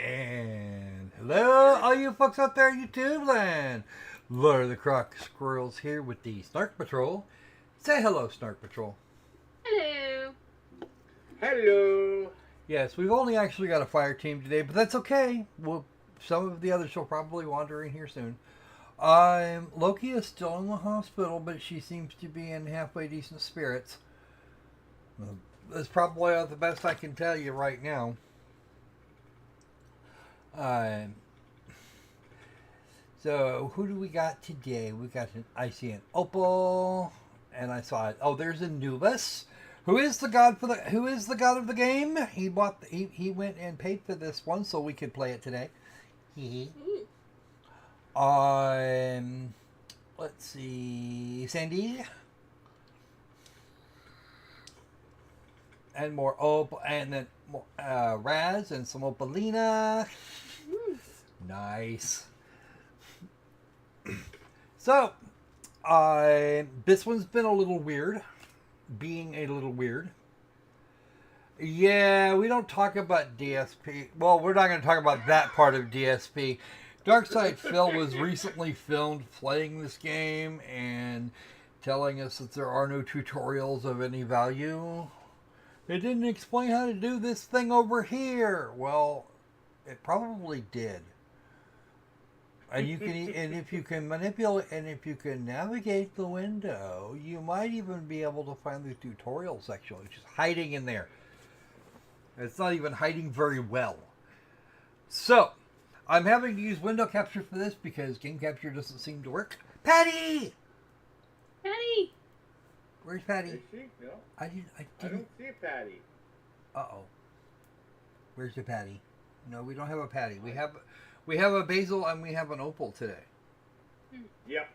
And hello, all you folks out there in YouTube land. Lord of the Croc Squirrels here with the Snark Patrol. Say hello, Snark Patrol. Hello. Hello. Yes, we've only actually got a fire team today, but that's okay. Some of the others will probably wander in here soon. Loki is still in the hospital, but she seems to be in halfway decent spirits. That's probably the best I can tell you right now. So who do we got today? I see an Opal, and I saw it. Oh, there's Anoobis, who is the god of the game. He went and paid for this one so we could play it today. Let's see, SandiL, and more Opal, and then more Raz and some Opalina. Nice. So, this one's been a little weird. Being a little weird. Yeah, we don't talk about DSP. Well, we're not going to talk about that part of DSP. Darkside Phil was recently filmed playing this game and telling us that there are no tutorials of any value. They didn't explain how to do this thing over here. Well, it probably did. And if you can manipulate, and if you can navigate the window, you might even be able to find the tutorial section, which is hiding in there. It's not even hiding very well. So, I'm having to use window capture for this because game capture doesn't seem to work. Patty! Patty! Where's Patty? Is she? No. I don't see a Patty. Uh-oh. Where's the Patty? No, we don't have a Patty. We have a Basil and we have an Opal today. Yep.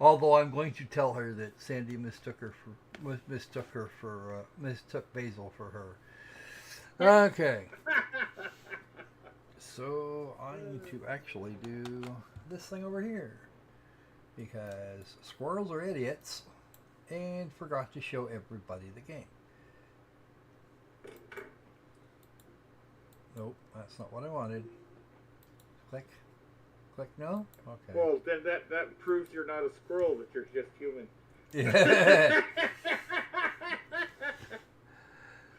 Although I'm going to tell her that Sandy mistook Basil for her. Okay. So I need to actually do this thing over here because squirrels are idiots and forgot to show everybody the game. Nope, that's not what I wanted. Click. Click no? Okay. Well, then that proves you're not a squirrel, that you're just human. Yeah.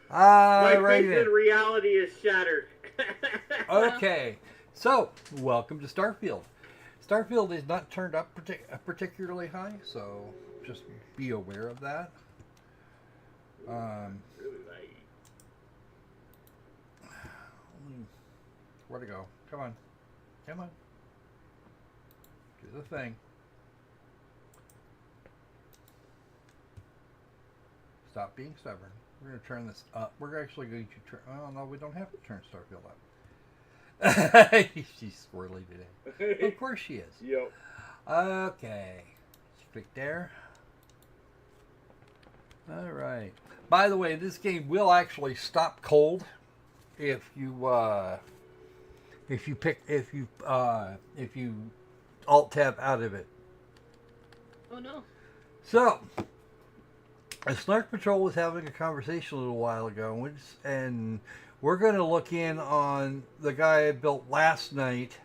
My right faith in reality is shattered. Okay, so welcome to Starfield. Starfield is not turned up particularly high, so just be aware of that. Really light. Where to go? Come on. Come on. Do the thing. Stop being stubborn. We're going to turn this up. We're actually going to turn... Oh, no, we don't have to turn Starfield up. She's squirrely today. Of course she is. Yep. Okay. Just click there. All right. By the way, this game will actually stop cold if you alt tab out of it. Oh no. So, Snark Patrol was having a conversation a little while ago, and we're going to look in on the guy I built last night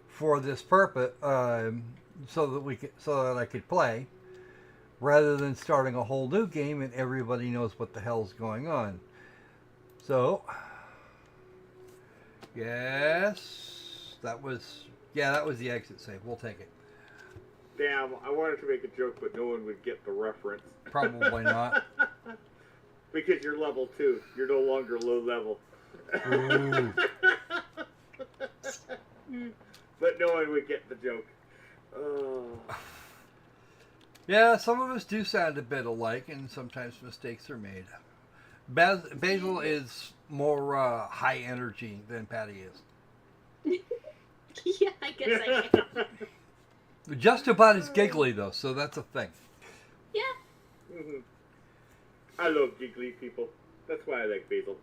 for this purpose, so that I could play, rather than starting a whole new game and everybody knows what the hell's going on. So, yes, that was the exit save. We'll take it. Damn, I wanted to make a joke, but no one would get the reference. Probably not. Because you're level 2. You're no longer low level. Ooh. But no one would get the joke. Yeah, some of us do sound a bit alike, and sometimes mistakes are made. Basil is more high energy than Patty is. Yeah, I guess I can. Just about as giggly, though, so that's a thing. Yeah. Mm-hmm. I love giggly people. That's why I like Basil.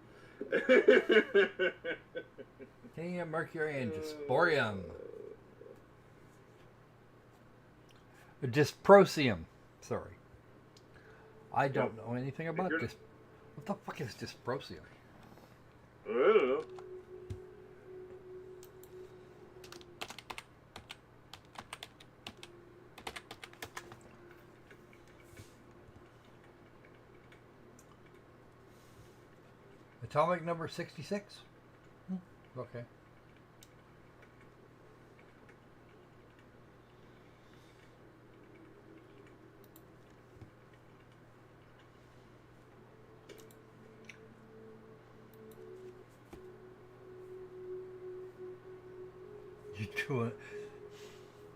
Titanium, mercury, and dysprosium. Dysprosium. Sorry. I don't know anything about this. What the fuck is dysprosium? I don't know. Atomic number 66? Okay.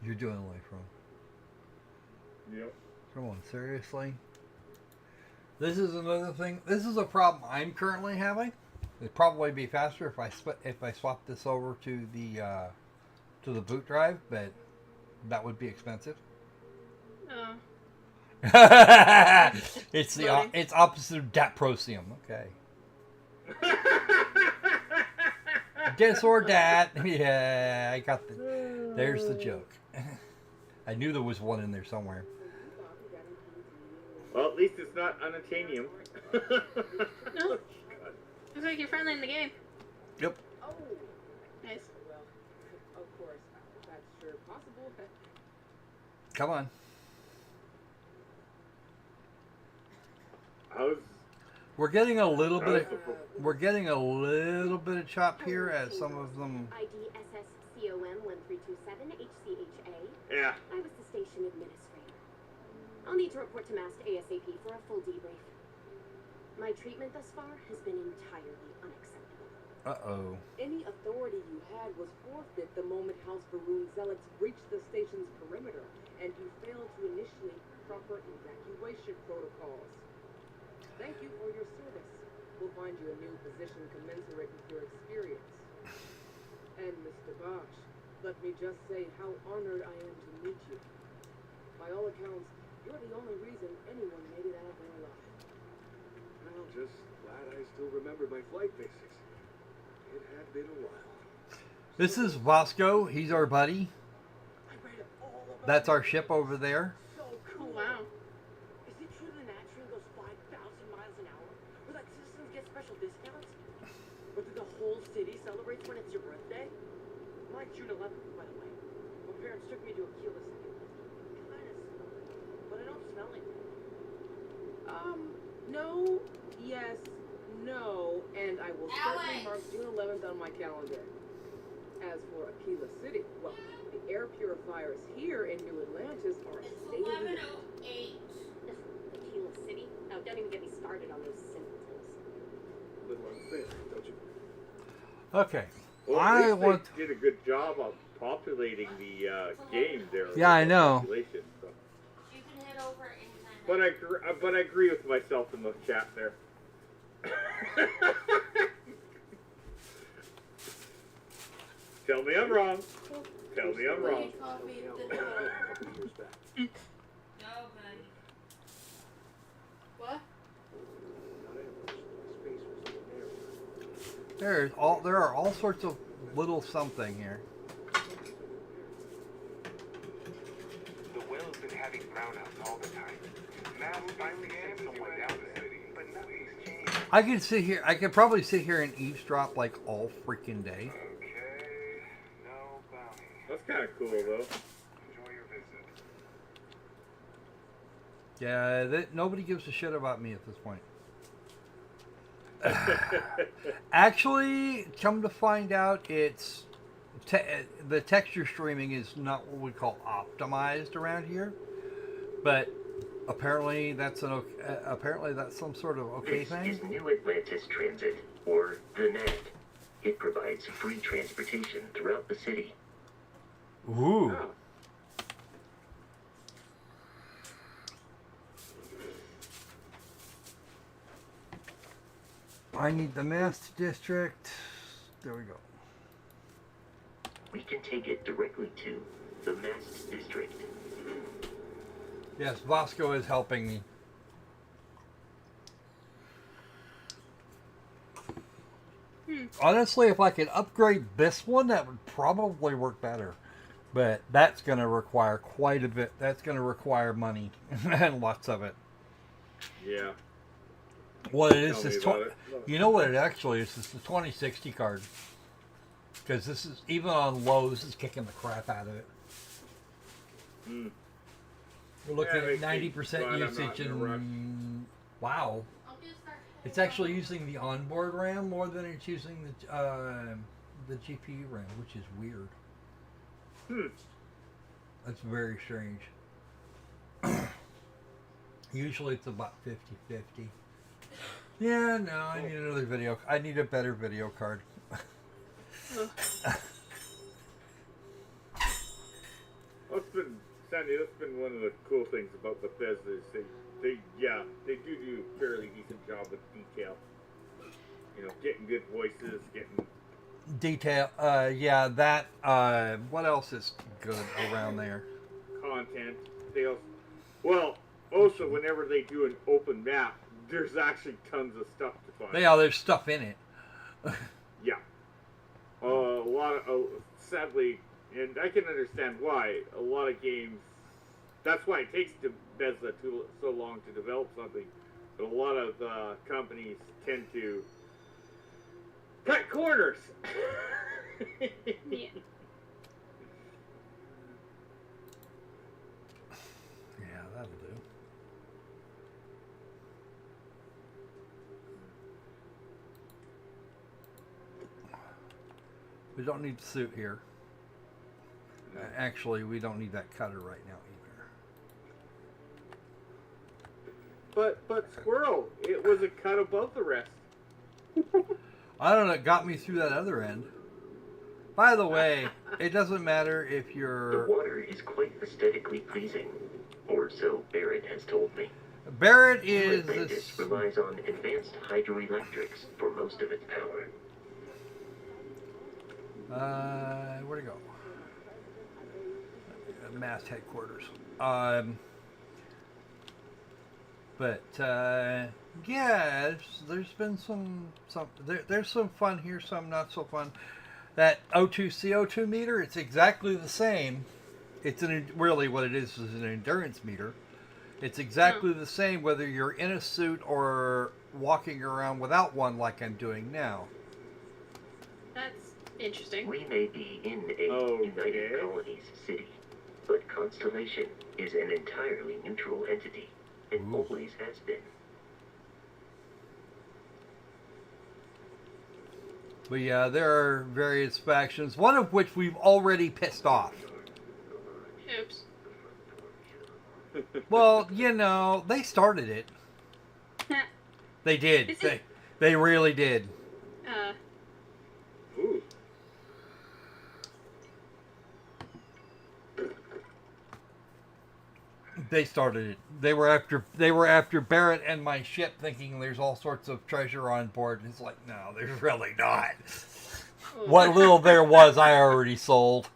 You're doing life wrong. Yep. Come on, seriously? This is another thing. This is a problem I'm currently having. It'd probably be faster if I swap this over to the boot drive, but that would be expensive. Oh. It's opposite of dat prosium. Okay. Dis or dat. Yeah, I got the. There's the joke. I knew there was one in there somewhere. Well, at least it's not unattainium. No. Looks like you're friendly in the game. Yep. Oh, Nice. well, of course, that's sure possible. Come on. How's We're getting a little how's bit. the We're getting a little bit of chop here as some of them. ID SSCOM1327 HCHA. yeah. I was the station administrator. I'll need to report to MAST ASAP for a full debrief. My treatment thus far has been entirely unacceptable. Uh-oh. Any authority you had was forfeit the moment House Baroon zealots breached the station's perimeter, and you failed to initiate proper evacuation protocols. Thank you for your service. We'll find you a new position commensurate with your experience. And Mr. Bosch, let me just say how honored I am to meet you. By all accounts, you're the only reason anyone made it out of there alive. Well, just glad I still remembered my flight basics. It had been a while. This is Vasco. He's our buddy. I read all about That's our ship over there. so Oh, cool. wow. Is it true the Nat train goes 5,000 miles an hour? Or that citizens get special discounts? Or that the whole city celebrates when it's your birthday? Like June 11th, by the way. My parents took me to a Keyless City. Kinda smell it, but I don't smell anything. No, yes, no, and I will certainly mark June 11th on my calendar. As for Aquila City, well, the air purifiers here in New Atlantis are state of the art. 11:08. Tequila City? Oh, don't even get me started on those simpletons. A little unfair, don't you? Okay. Well, I at least want. they did a good job of populating the game there. Yeah, I know. Population, so. You can head over anytime. But I agree with myself in the chat there. Tell me I'm wrong. Tell me I'm wrong. Coffee, Now, the a couple years back, No, buddy. What? not Amherst, my space was in an area. There are all sorts of little something here. The well's been having brownouts all the time. Mass finally sent someone down the city, but nothing's changed. I could sit here. I could probably sit here and eavesdrop like all freaking day. Okay, no bounty. That's kind of cool though. Enjoy your visit. Yeah, nobody gives a shit about me at this point. Actually, come to find out, it's the texture streaming is not what we call optimized around here, but apparently that's some sort of okay This is thing. New Atlantis Transit, or the NAT. It provides free transportation throughout the city. Ooh. Oh. I need the Mast District. There we go. We can take it directly to the Mast District. Yes, Vasco is helping me. Honestly, if I could upgrade this one, that would probably work better. But that's going to require quite a bit. That's going to require money and lots of it. Yeah. What it is, Tell me is about it. you know what it actually is? It's the 2060 card. Because this is, even on low, this is kicking the crap out of it. Mm. We're looking Yeah, at makes me 90% glad I'm not usage in a rush. and wow. It's actually using the onboard RAM more than it's using the GPU RAM, which is weird. That's very strange. Usually it's about 50-50. Yeah, no, I need another video. I need a better video card. Sandy, that's been one of the cool things about Bethesda is they do a fairly decent job with detail. You know, getting good voices, getting Detail, yeah, that, what else is good around there? content. Also, whenever they do an open map, there's actually tons of stuff to find. Yeah, there's stuff in it. Yeah. A lot of, sadly, and I can understand why, a lot of games, that's why it takes Bethesda so long to develop something, but a lot of companies tend to cut corners. Yeah. Yeah, that'll do. We don't need the suit here. Actually, we don't need that cutter right now either. But Squirrel, it was a cut above the rest. I don't know, it got me through that other end. By the way, it doesn't matter if The you're... water is quite aesthetically pleasing, or so Barrett has told me. Barrett is... Atlantis relies on advanced hydroelectrics for most of its power. Where'd it go? Mast headquarters. Yeah, there's been there's some fun here, some not so fun. That O2 CO2 meter, it's exactly the same. It's really what it is an endurance meter. It's exactly the same whether you're in a suit or walking around without one like I'm doing now. That's interesting. We may be in a United Colonies city, but Constellation is an entirely neutral entity, and always has been. But yeah, there are various factions, one of which we've already pissed off. Oops. Well, you know, they started it. They did. They really did. Ooh. They started it. They were after Barrett and my ship, thinking there's all sorts of treasure on board. And it's like, no, there's really not. What little there was, I already sold.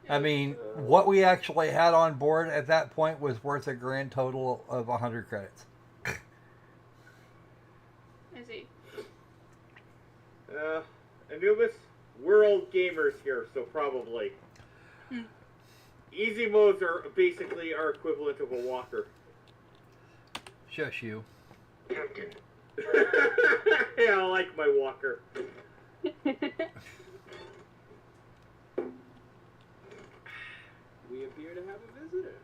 I mean, what we actually had on board at that point was worth a grand total of 100 credits. I see. Anoobis, we're old gamers here, so probably. Easy modes are basically our equivalent of a walker. Shush you. Captain. Yeah, I like my walker. We appear to have a visitor.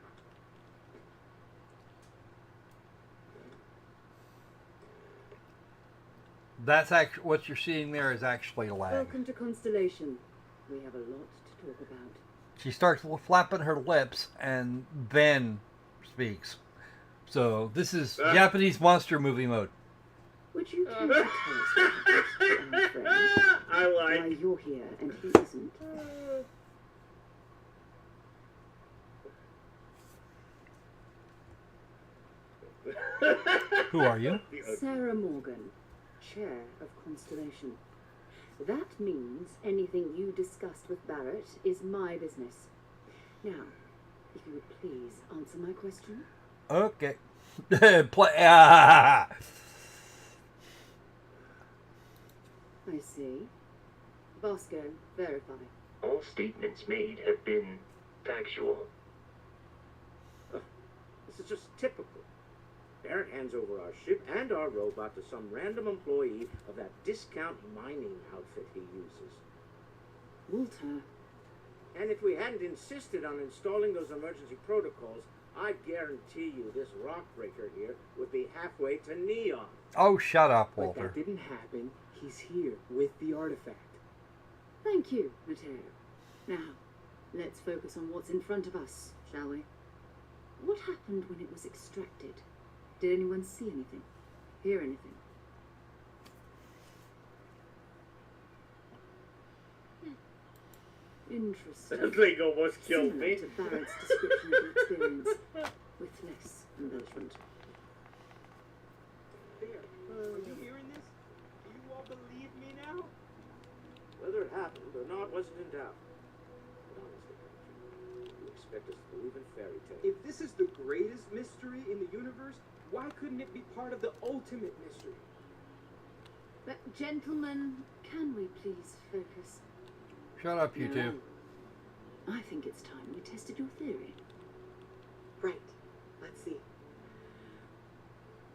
That's actually what you're seeing there is actually lag. Welcome to Constellation. We have a lot to talk about. She starts flapping her lips and then speaks. So this is Japanese monster movie mode. Would you care to tell us what happened, my friend? Why you're here and he isn't? Who are you? Sarah Morgan, Chair of Constellation. That means anything you discussed with Barrett is my business. Now, if you would please answer my question. Okay. I see. Bosco, verify. All statements made have been factual. This is just typical. Barrett hands over our ship and our robot to some random employee of that discount mining outfit he uses. Walter, And if we hadn't insisted on installing those emergency protocols, I guarantee you this rock breaker here would be halfway to Neon. Oh, shut up, But Walter. that didn't happen. He's here with the artifact. Thank you, Matteo. Now, let's focus on what's in front of us, shall we? What happened when it was extracted? Did anyone see anything? Hear anything? Interesting. That thing almost killed Similar me. to Barrett's description of the experience, with less embellishment. There. Are you hearing this? Do you all believe me now? Whether it happened or not wasn't in doubt. But honestly, you expect us to believe in fairy tales. If this is the greatest mystery in the universe, why couldn't it be part of the ultimate mystery? But, gentlemen, can we please focus? Shut up, you two. I think it's time we tested your theory. Right. Let's see.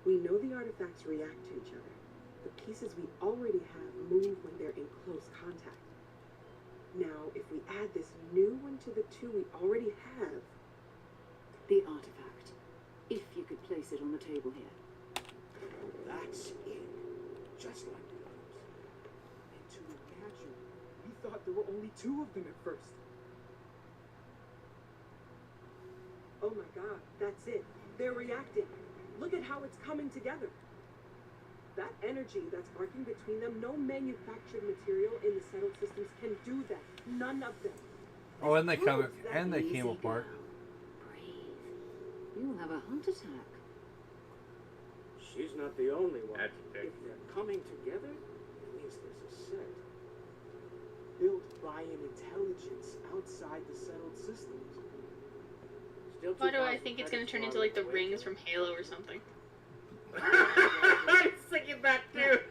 We know the artifacts react to each other. The pieces we already have move when they're in close contact. Now, if we add this new one to the two we already have... The artifact. If you could place it on the table here. That's it. Just like the others. And to imagine, we thought there were only 2 of them at first. Oh my god, that's it. They're reacting. Look at how it's coming together. That energy that's arcing between them, no manufactured material in the settled systems can do that. None of them. Oh, and they This come proves that and they Easy came apart. girl. Breathe. You will have a heart attack. She's not the only one. That's big. If they're coming together, it means there's a set. Built by an intelligence outside the settled systems. Still Why do I 2,000 think it's gonna credits turn for into our like the waiting. rings from Halo or something? I was thinking that too. If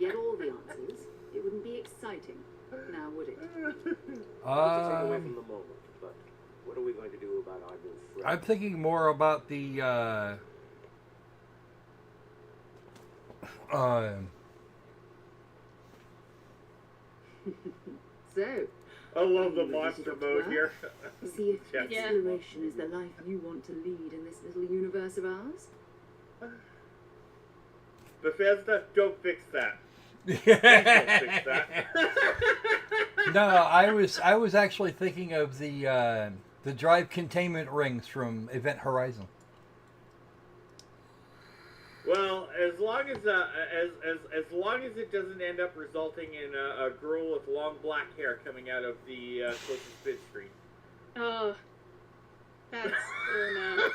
you had all the answers, it wouldn't be exciting. Now, would it? Not to take away from the moment, but what are we going to do about our new friend? I'm thinking more about the So, I love the Ready to monster get to mode work? here. see if Yeah. exploration is the life you want to lead in this little universe of ours. Bethesda, don't fix that. Don't fix that. No, I was actually thinking of the drive containment rings from Event Horizon. Well, as long as long as it doesn't end up resulting in a girl with long black hair coming out of the closest bid screen. Oh, that's no.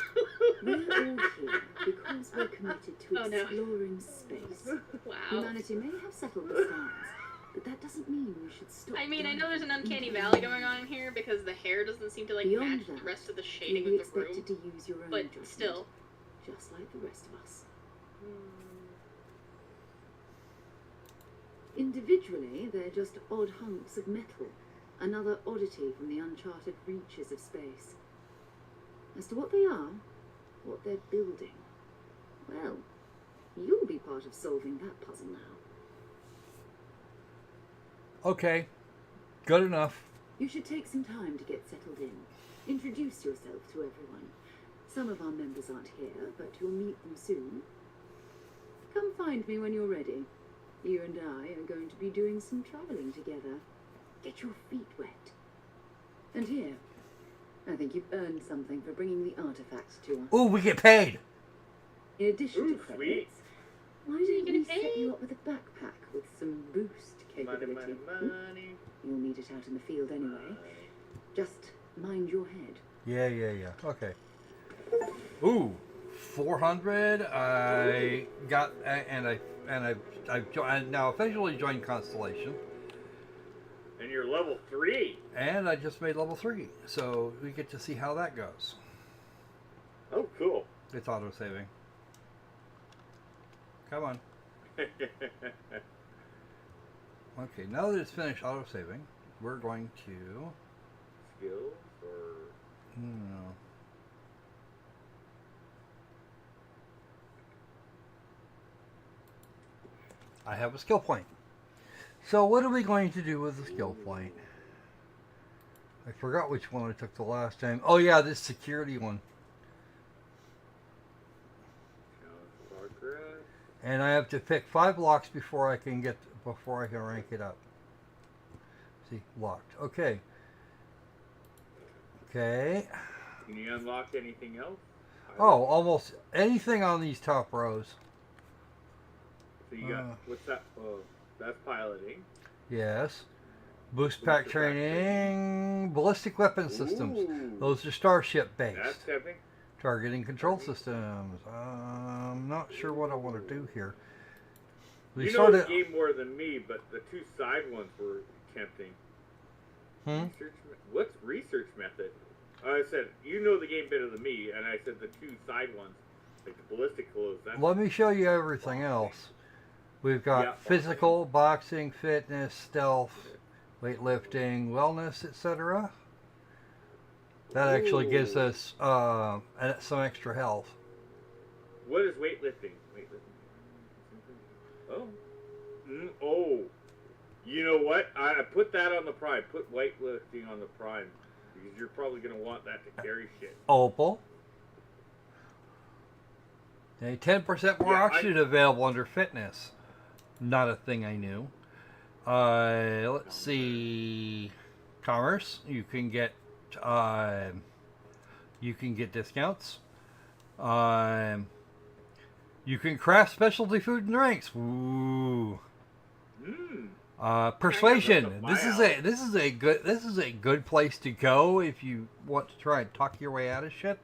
We're all here because we're committed to Oh, no. exploring space. Wow. Humanity may have settled the stars, but that doesn't mean we should stop. I mean, I know there's an diving uncanny into valley the going on here because the hair doesn't seem to like Beyond match the that, rest of the You'll shading be of the room. expected to use your own But judgment, still. just like the rest of us. Individually, they're just odd hunks of metal, another oddity from the uncharted reaches of space. As to what they are, what they're building, well, you'll be part of solving that puzzle now. Okay, good enough. You should take some time to get settled in. Introduce yourself to everyone. Some of our members aren't here, but you'll meet them soon. Come find me when you're ready. You and I are going to be doing some traveling together. Get your feet wet. And here, I think you've earned something for bringing the artifact to us. Ooh, we get paid. In addition Ooh, to sweet. credits, why you don't gonna we set pay? you up with a backpack with some boost Money, capability? money, money. You'll need it out in the field anyway. Just mind your head. Yeah. Okay. Ooh, 400. I got I've now officially joined Constellation, And you're level 3. and I just made level 3. So we get to see how that goes. Oh, cool. It's auto saving. Come on. Okay, now that it's finished auto saving, we're going to. Skills or No. I have a skill point. So what are we going to do with the skill point? I forgot which one I took the last time. Oh yeah, this security one. And I have to pick 5 locks before I can rank it up. See, locked. Okay. Okay. Can you unlock anything else? Oh, almost anything on these top rows. So you got, what's that? Oh, that's piloting. Yes. Boost pack training, ballistic weapon systems. Ooh. Those are starship based. That's tempting. Targeting control systems. I'm not sure what I want to do here. You know the game more than me, but the 2 side ones were tempting. What's research method? I said, you know the game better than me, and I said the 2 side ones, like the ballistic clothes. Let me show you everything else. We've got physical, boxing, fitness, stealth, weightlifting, wellness, etc. That actually gives us some extra health. What is weightlifting? Oh. Oh. You know what? I put that on the Prime. Put weightlifting on the Prime. Because you're probably going to want that to carry shit. Opal. Okay, 10% more oxygen available under fitness. Not a thing I knew. Let's see. Commerce. You can get discounts. You can craft specialty food and drinks. Ooh. Persuasion. This is a good place to go if you want to try and talk your way out of shit.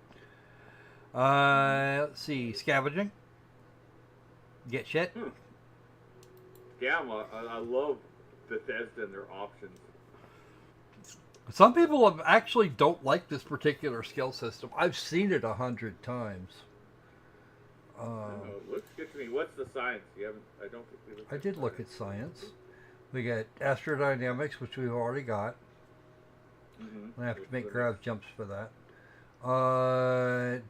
Let's see. Scavenging. Get shit. Yeah, I love Bethesda and their options. Some people actually don't like this particular skill system. I've seen it 100 times. It looks good to me. What's the science? You haven't? I don't think we looked. I did look at science. We got astrodynamics, which we've already got. I have to make grav jumps for that.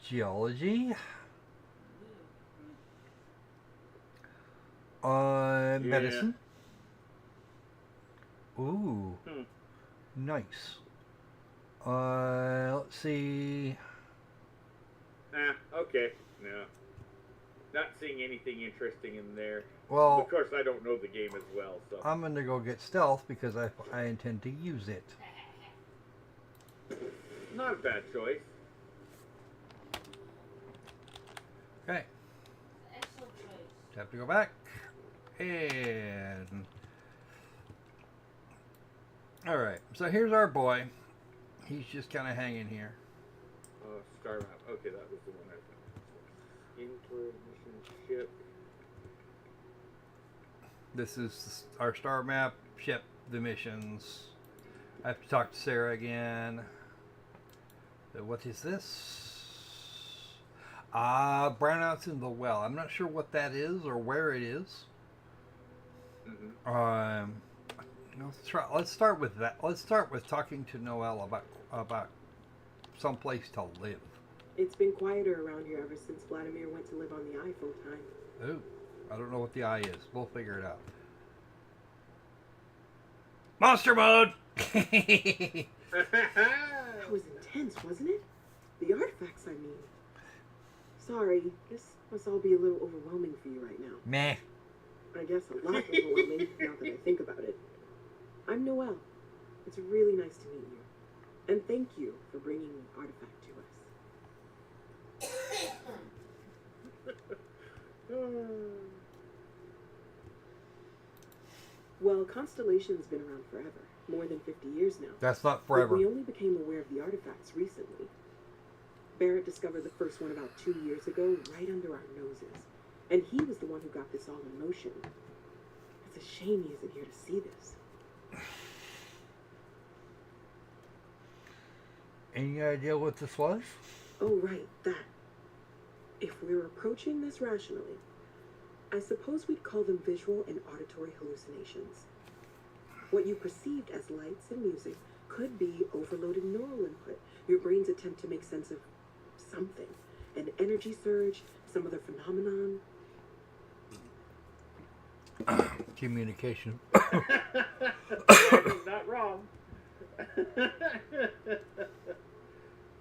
Geology. Medicine. Ooh. Nice. Let's see. Okay. No. Not seeing anything interesting in there. Well, of course, I don't know the game as well, so. I'm going to go get stealth because I intend to use it. Not a bad choice. Okay. Excellent choice. Have to go back. And... Alright, so here's our boy. He's just kind of hanging here. Star map. Okay, that was the one I found. Intermission ship. This is our star map, ship, the missions. I have to talk to Sarah again. So what is this? Brownouts in the well. I'm not sure what that is or where it is. Let's start with that. Let's start with talking to Noelle about some place to live. It's been quieter around here ever since Vladimir went to live on the eye full time. Ooh, I don't know what the eye is. We'll figure it out. Monster mode! That was intense, wasn't it? The artifacts, I mean. Sorry, this must all be a little overwhelming for you right now. Meh. I guess a lot overwhelming, now that I think about it. I'm Noelle. It's really nice to meet you. And thank you for bringing the artifact to us. Well, Constellation's been around forever. More than 50 years now. That's not forever. But we only became aware of the artifacts recently. Barrett discovered the first one about 2 years ago, right under our noses. And he was the one who got this all in motion. It's a shame he isn't here to see this. Any idea what this was? Oh, right, that. If we were approaching this rationally, I suppose we'd call them visual and auditory hallucinations. What you perceived as lights and music could be overloaded neural input, your brain's attempt to make sense of something. An energy surge, some other phenomenon. Communication. He's not wrong.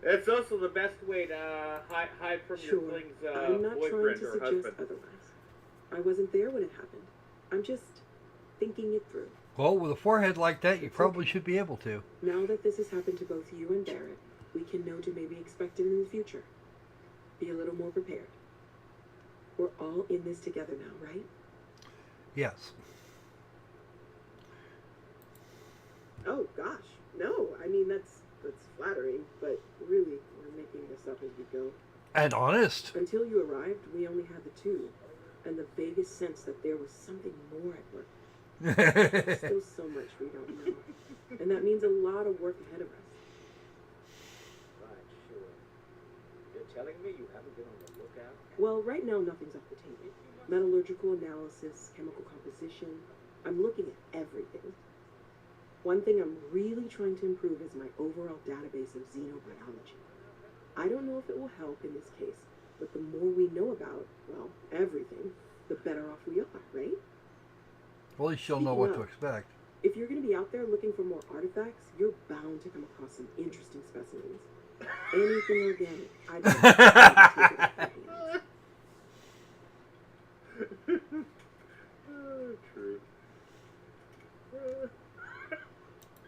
It's also the best way to hide from your fling's I'm not trying boyfriend to or suggest husband. otherwise. I wasn't there when it happened. I'm just thinking it through. Well, with a forehead like that, you probably should be able to. Now that this has happened to both you and Barrett, we can know to maybe expect it in the future. Be a little more prepared. We're all in this together now, right? Yes. Oh gosh, no. I mean that's flattering, but really we're making this up as we go. And honest. Until you arrived, we only had the two, and the vaguest sense that there was something more at work. There's still so much we don't know, and that means a lot of work ahead of us. Right, sure. You're telling me you haven't been on the lookout? Well, right now nothing's off the table. Metallurgical analysis, chemical composition. I'm looking at everything. One thing I'm really trying to improve is my overall database of xenobiology. I don't know if it will help in this case, but the more we know about, well, everything, the better off we are, right? Well, at least you'll know what to expect. If you're going to be out there looking for more artifacts, you're bound to come across some interesting specimens. Anything organic, I'd like to take it off your hands. True.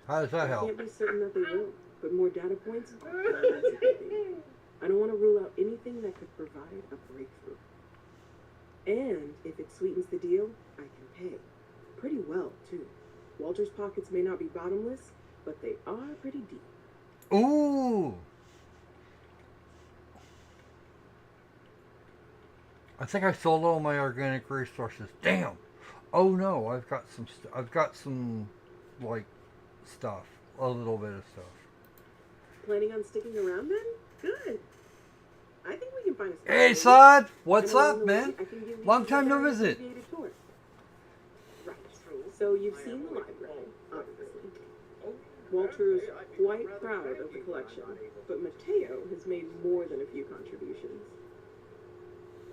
How does that I help? can't be certain that they will, but more data points are always a good thing. I don't want to rule out anything that could provide a breakthrough. And if it sweetens the deal, I can pay. Pretty well, too. Walter's pockets may not be bottomless, but they are pretty deep. Ooh! I think I sold all my organic resources. Damn! Oh no, I've got some, like, stuff. A little bit of stuff. Planning on sticking around then? Good. I think we can find a spot. Hey, for you. Sod! What's And along up, the way, man? I can give you Long time no a visit. abbreviated tour. Right. So you've seen the library, obviously. Walter's quite proud of the collection, but Mateo has made more than a few contributions.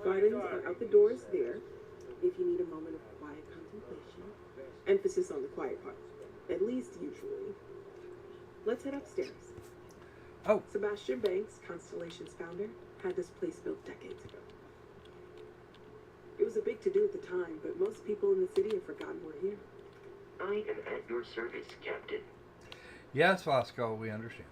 Gardens are out the doors there, if you need a moment of quiet contemplation. Emphasis on the quiet part, at least usually. Let's head upstairs. Oh. Sebastian Banks, Constellation's founder, had this place built decades ago. It was a big to-do at the time, but most people in the city have forgotten we're here. I am at your service, Captain. Yes, Vasco, we understand.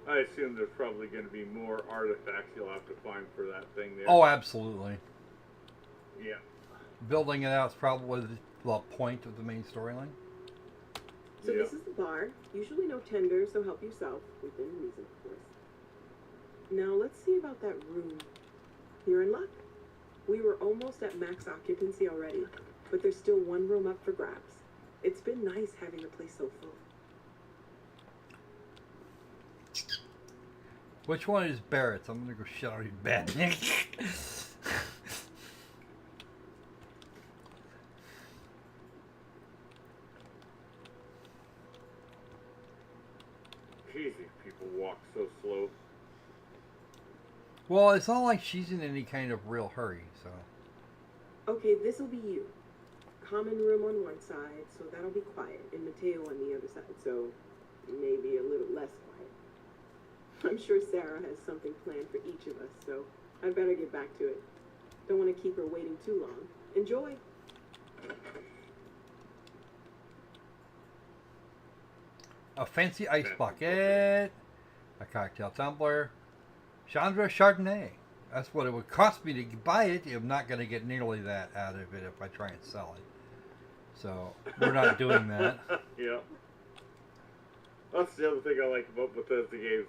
I assume there's probably going to be more artifacts you'll have to find for that thing there. Oh, absolutely. Yeah. Building it out is probably the point of the main storyline. So this is the bar. Usually no tender, so help yourself, within reason, of course. Now let's see about that room. You're in luck. We were almost at max occupancy already, but there's still one room up for grabs. It's been nice having the place so full. Which one is Barrett's? I'm gonna go shit on his bed. Jeez, these people walk so slow. Well, it's not like she's in any kind of real hurry, so. Okay, this'll be you. Common room on one side, so that'll be quiet, and Mateo on the other side, so maybe a little less quiet. I'm sure Sarah has something planned for each of us, so I better get back to it. Don't want to keep her waiting too long. Enjoy! A fancy ice bucket, a cocktail tumbler, Chandra Chardonnay. That's what it would cost me to buy it. I'm not going to get nearly that out of it if I try and sell it. So, we're not doing that. Yeah. That's the other thing I like about Bethesda games.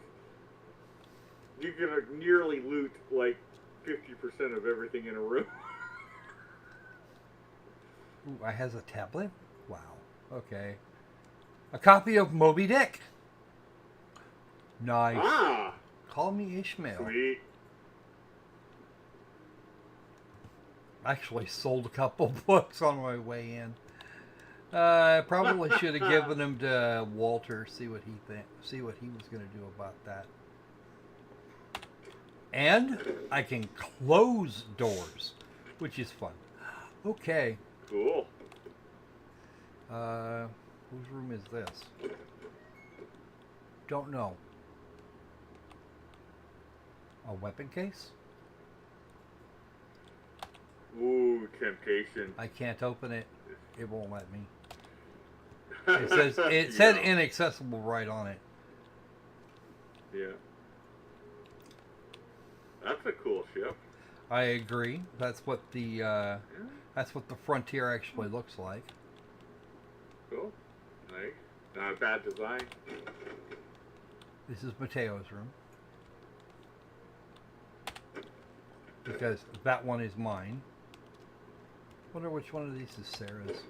You can nearly loot like 50% of everything in a room. Ooh, I has a tablet? Wow. Okay. A copy of Moby Dick. Nice. Ah! Call me Ishmael. Sweet. Actually sold a couple books on my way in. I probably should have given them to Walter. See what he was going to do about that. And I can close doors, which is fun. Okay. Cool. Whose room is this? Don't know. A weapon case? Ooh, temptation. I can't open it. It won't let me. It said inaccessible right on it. Yeah. That's a cool ship. I agree. That's what the Frontier actually looks like. Cool. Nice. Not a bad design. This is Mateo's room. Because that one is mine. Wonder which one of these is Sarah's.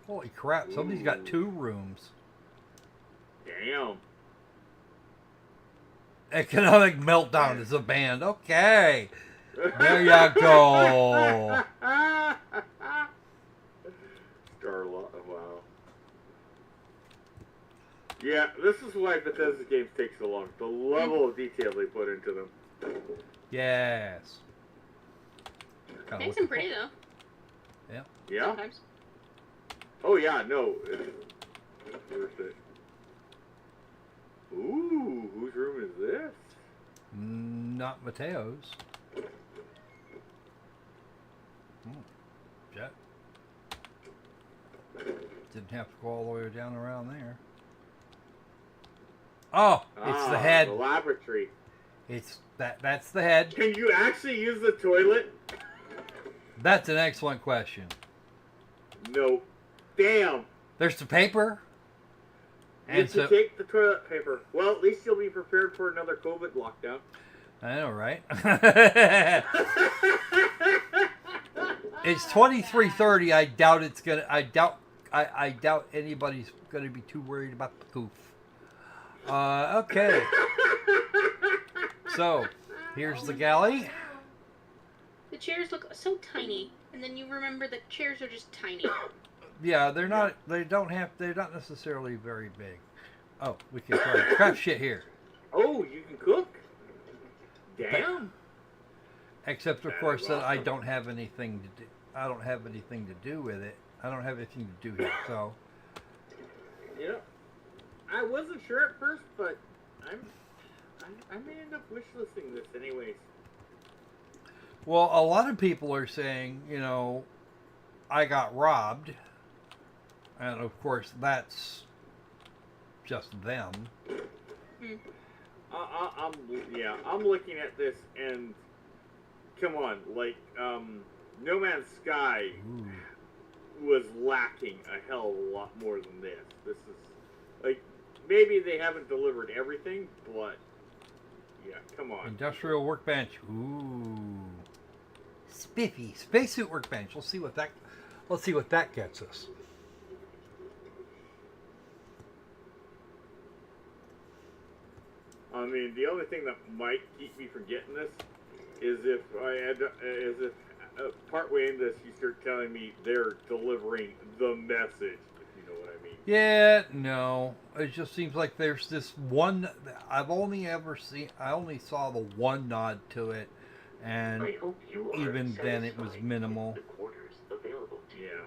Holy crap, somebody's got 2 rooms. Damn. Economic Meltdown is a band. Okay. There you go. Starlot, wow. Yeah, this is why Bethesda games take so long. The level of detail they put into them. Yes. Makes them pretty though. Yeah. Yeah? Sometimes. Oh yeah, no. It's worth it. Ooh, whose room is this? Not Mateo's. Jet. Didn't have to go all the way down around there. Oh, it's the head. The laboratory. That's the head. Can you actually use the toilet? That's an excellent question. No. Damn. There's the paper. You have to take the toilet paper. Well, at least you'll be prepared for another COVID lockdown. I know, right? It's 23:30. I doubt it's gonna. I doubt anybody's gonna be too worried about the coof. Okay. So, here's the galley. The chairs look so tiny, and then you remember the chairs are just tiny. Yeah, they're not. They're not necessarily very big. Oh, we can try craft shit here. Oh, you can cook. Damn. Except, of course, that I don't have anything to do. I don't have anything to do with it. I don't have anything to do here. So. Yeah. I wasn't sure at first, but I may end up wishlisting this anyways. Well, a lot of people are saying, I got robbed. And of course, that's just them. I'm looking at this and come on, No Man's Sky was lacking a hell of a lot more than this. This is maybe they haven't delivered everything, but yeah, come on. Industrial workbench. Ooh. Spiffy. Spacesuit workbench. Let's see what that gets us. I mean, the only thing that might keep me from getting this is if partway in this you start telling me they're delivering the message, if you know what I mean. Yeah, no. It just seems like there's this one. I only saw the one nod to it, and even then it was minimal. The quarters available to you. Yeah.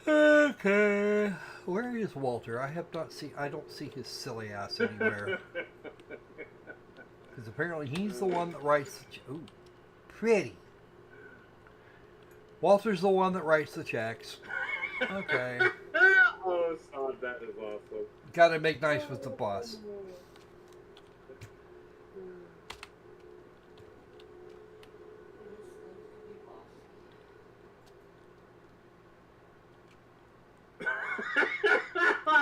Okay, where is Walter? I don't see his silly ass anywhere. Because apparently he's the one that writes. Ooh, pretty. Walter's the one that writes the checks. Okay. Oh, son, that is awesome. Got to make nice with the boss.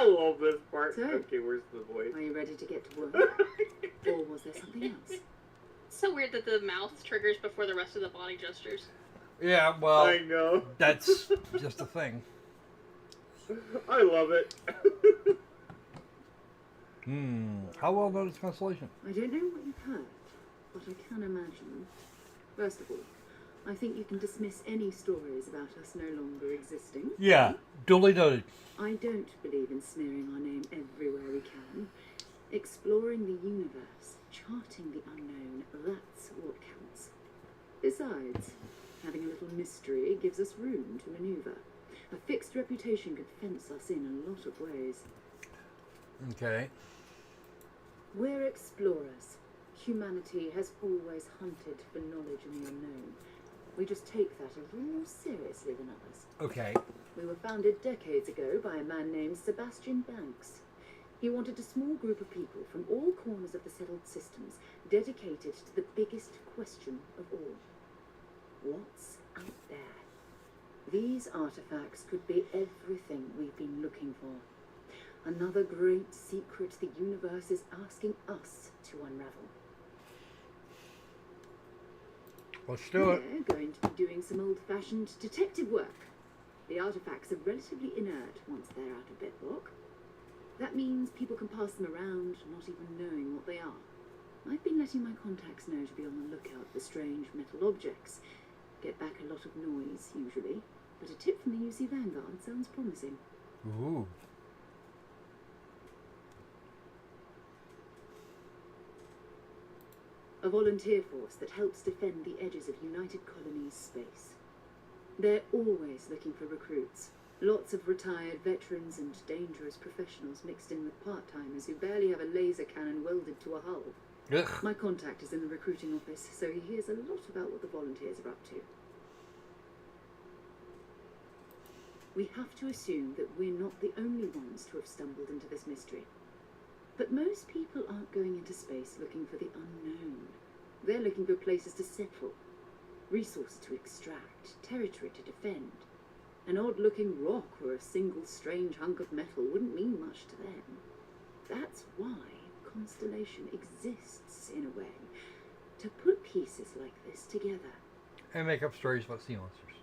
love this part. So, okay, where's the voice? Are you ready to get to work? Or was there something else? It's so weird that the mouth triggers before the rest of the body gestures. Yeah, well, I know. That's just a thing. I love it. How well known is Constellation? I don't know what you've heard, but I can imagine. First of all, I think you can dismiss any stories about us no longer existing. Yeah, duly noted. I don't believe in smearing our name everywhere we can. Exploring the universe, charting the unknown, that's what counts. Besides, having a little mystery gives us room to maneuver. A fixed reputation could fence us in a lot of ways. Okay. We're explorers. Humanity has always hunted for knowledge in the unknown. We just take that a little more seriously than others. Okay. We were founded decades ago by a man named Sebastian Banks. He wanted a small group of people from all corners of the settled systems dedicated to the biggest question of all. What's out there? These artifacts could be everything we've been looking for. Another great secret the universe is asking us to unravel. Let's do it. We're going to be doing some old-fashioned detective work. The artifacts are relatively inert once they're out of bedrock. That means people can pass them around, not even knowing what they are. I've been letting my contacts know to be on the lookout for strange metal objects. Get back a lot of noise, usually. But a tip from the UC Vanguard sounds promising. Ooh. A volunteer force that helps defend the edges of United Colonies space. They're always looking for recruits. Lots of retired veterans and dangerous professionals mixed in with part-timers who barely have a laser cannon welded to a hull. Ugh. My contact is in the recruiting office, so he hears a lot about what the volunteers are up to. We have to assume that we're not the only ones to have stumbled into this mystery. But most people aren't going into space looking for the unknown. They're looking for places to settle, resources to extract, territory to defend. An odd-looking rock or a single strange hunk of metal wouldn't mean much to them. That's why Constellation exists, in a way, to put pieces like this together. And make up stories about sea monsters.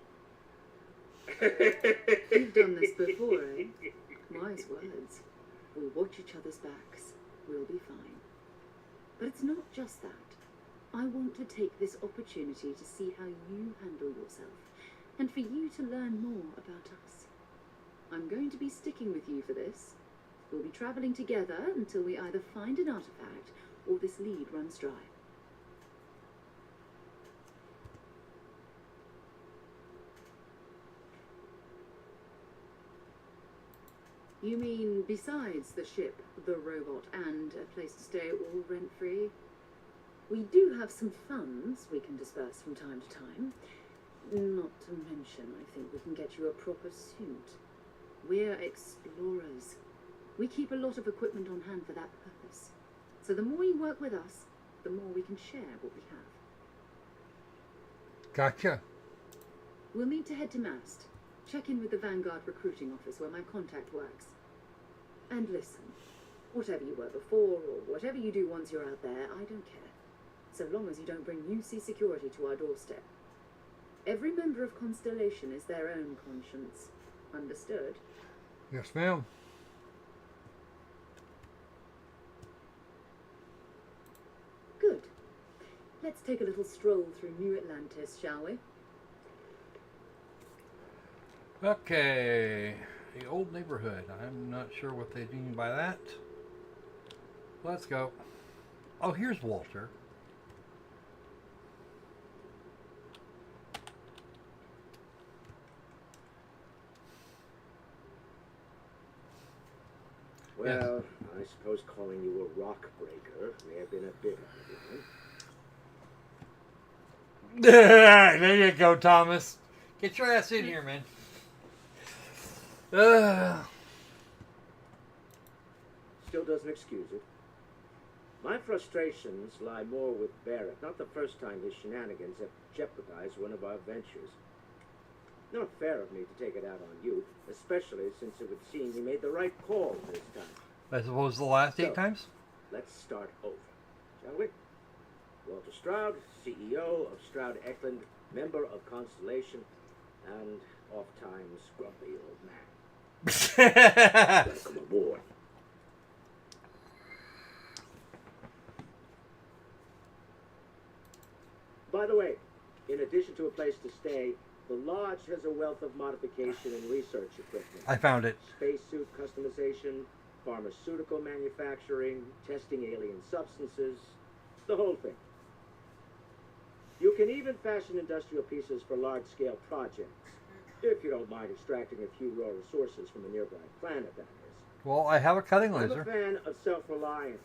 You've done this before, eh? Wise words. We'll watch each other's backs. We'll be fine. But it's not just that. I want to take this opportunity to see how you handle yourself, and for you to learn more about us. I'm going to be sticking with you for this. We'll be traveling together until we either find an artifact or this lead runs dry. You mean besides the ship, the robot, and a place to stay all rent-free? We do have some funds we can disperse from time to time. Not to mention, I think we can get you a proper suit. We're explorers. We keep a lot of equipment on hand for that purpose. So the more you work with us, the more we can share what we have. Gotcha. We'll need to head to Mast. Check in with the Vanguard recruiting office where my contact works. And listen, whatever you were before or whatever you do once you're out there, I don't care. So long as you don't bring UC security to our doorstep. Every member of Constellation is their own conscience. Understood? Yes, ma'am. Good. Let's take a little stroll through New Atlantis, shall we? Okay. The old neighborhood. I'm not sure what they mean by that. Let's go. Oh, here's Walter. Well, I suppose calling you a rock breaker may have been a bit There you go, Thomas. Get your ass in here, man. Still doesn't excuse it. My frustrations lie more with Barrett. Not the first time his shenanigans have jeopardized one of our ventures. Not fair of me to take it out on you, especially since it would seem we made the right call this time. I suppose the last 8 So, times? Let's start over, shall we? Walter Stroud, CEO of Stroud Eklund, member of Constellation, and oft-times grumpy old man. Welcome aboard. By the way, in addition to a place to stay, the lodge has a wealth of modification and research equipment. I found it. Spacesuit customization, pharmaceutical manufacturing, testing alien substances, the whole thing. You can even fashion industrial pieces for large-scale projects, if you don't mind extracting a few raw resources from a nearby planet, that is. Well, I have a cutting I'm laser. a fan of self-reliance,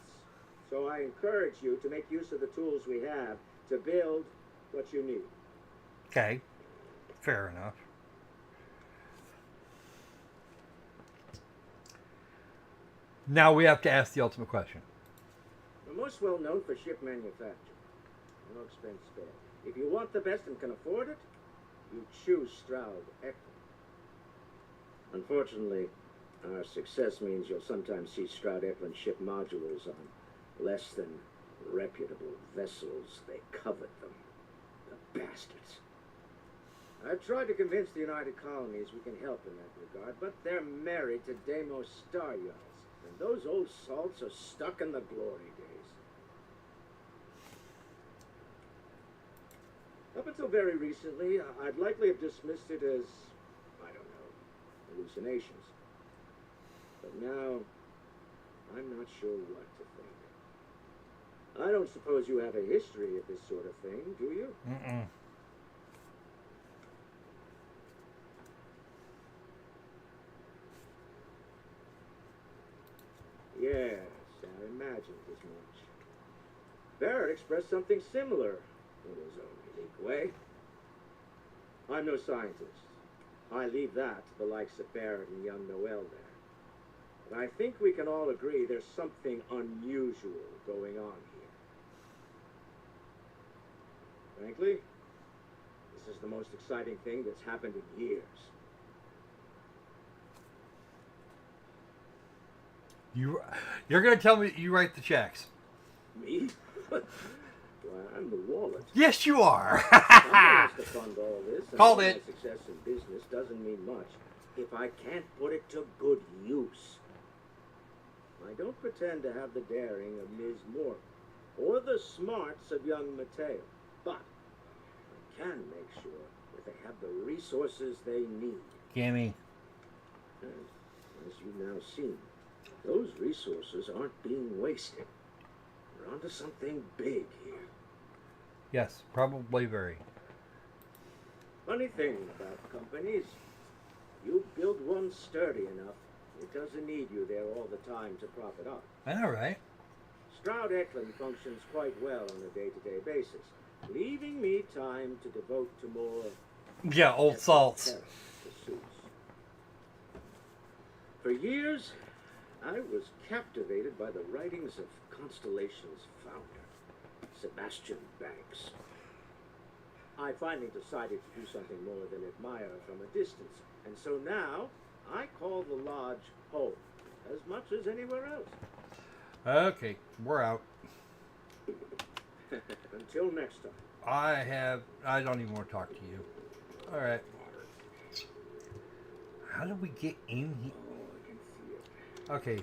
so I encourage you to make use of the tools we have to build what you need. Okay. Fair enough. Now we have to ask the ultimate question. We're most well known for ship manufacture. No expense spared. If you want the best and can afford it, you choose Stroud Eklund. Unfortunately, our success means you'll sometimes see Stroud Eklund ship modules on less than reputable vessels. They covet them. The bastards. I've tried to convince the United Colonies we can help in that regard, but they're married to Deimos Star Yachts, and those old salts are stuck in the glory days. Up until very recently, I'd likely have dismissed it as, I don't know, hallucinations. But now, I'm not sure what to think. I don't suppose you have a history of this sort of thing, do you? Mm-mm. Yes, I imagined as much. Barrett expressed something similar in his own unique way. I'm no scientist. I leave that to the likes of Barrett and young Noel there. But I think we can all agree there's something unusual going on here. Frankly, this is the most exciting thing that's happened in years. You're going to tell me you write the checks. Me? Why, I'm the wallet. Yes, you are. Someone has to fund all this. And Called all it. My success in business doesn't mean much if I can't put it to good use. I don't pretend to have the daring of Ms. Morgan or the smarts of young Mateo, but I can make sure that they have the resources they need. Gimme. And as you've now seen, those resources aren't being wasted. We're onto something big here. Yes, probably very. Funny thing about companies, you build one sturdy enough, it doesn't need you there all the time to prop it up. I know, right? Stroud Eklund functions quite well on a day-to-day basis, leaving me time to devote to more... Yeah, old salts. ...pursuits. For years, I was captivated by the writings of Constellation's founder, Sebastian Banks. I finally decided to do something more than admire from a distance, and so now I call the lodge home as much as anywhere else. Okay, we're out. Until next time. I don't even want to talk to you. All right. How did we get in here? Okay,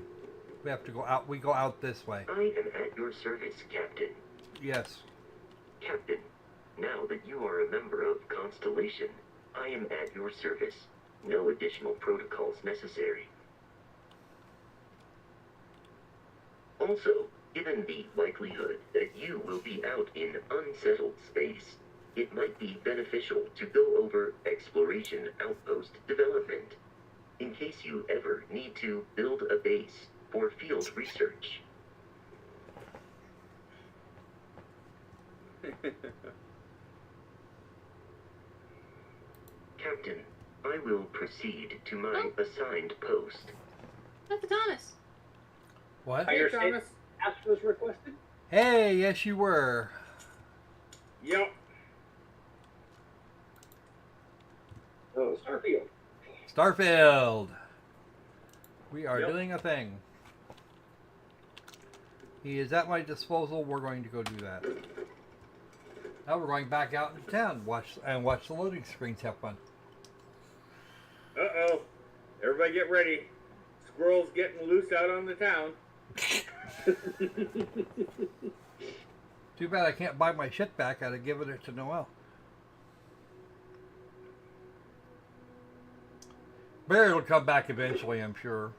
we have to go out. We go out this way. I am at your service, Captain. Yes. Captain, now that you are a member of Constellation, I am at your service. No additional protocols necessary. Also, given the likelihood that you will be out in unsettled space, it might be beneficial to go over exploration outpost development, in case you ever need to build a base for field research. Captain, I will proceed to my assigned post. Dr. Thomas. What? Hi, Thomas. Ask was requested. Hey, yes, you were. Yep. Oh, Starfield. Starfield. We are Yep. doing a thing. He is at my disposal. We're going to go do that. Now we're going back out into town. Watch the loading screens. Have fun. Uh-oh. Everybody get ready. Squirrel's getting loose out on the town. Too bad I can't buy my shit back. I'd have given it to Noel. Barry will come back eventually, I'm sure.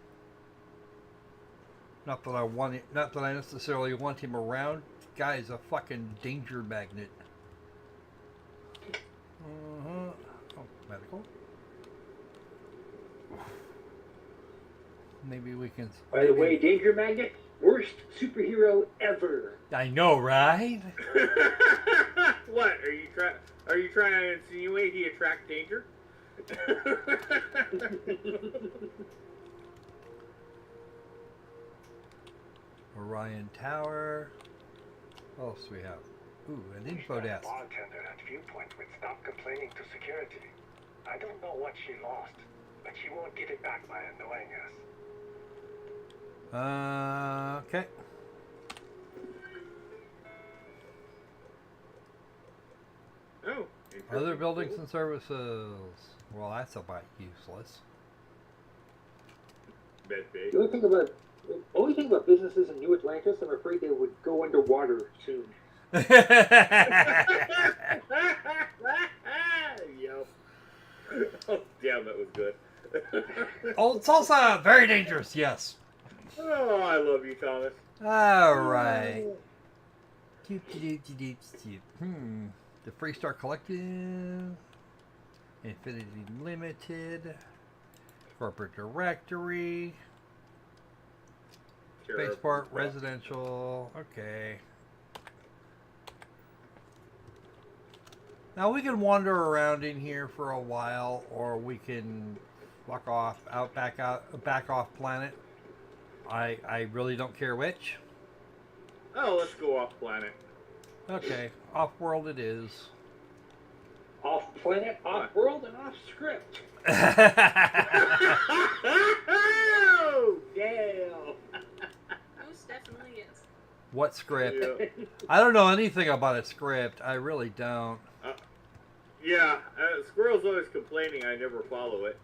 Not that I want it. Not that I necessarily want him around. The guy is a fucking danger magnet. Oh, medical. Maybe we can. By the way, Danger Magnet, worst superhero ever. I know, right? What are you trying to insinuate he attracts danger? Orion Tower. What else do we have? Ooh, an info desk. The bartender at Viewpoint would stop complaining to security. I don't know what she lost, but she won't get it back by annoying us. Okay. Oh. Other buildings and services. Well, that's about useless. Bed-bait. The only thing about businesses in New Atlantis, I'm afraid they would go underwater soon. Yep. Oh, damn, that was good. Old salsa, very dangerous. Yes. Oh, I love you, Thomas. All right. The Freestar Collective, Infinity Limited, Corporate Directory, Spaceport Residential. Okay. Now we can wander around in here for a while, or we can fuck off back off planet. I really don't care which. Oh, let's go off planet. Okay, off world it is. Off planet, off world, and off script. Oh, damn. Most definitely is. What script? Yeah. I don't know anything about a script. I really don't. Yeah, Squirrel's always complaining I never follow it.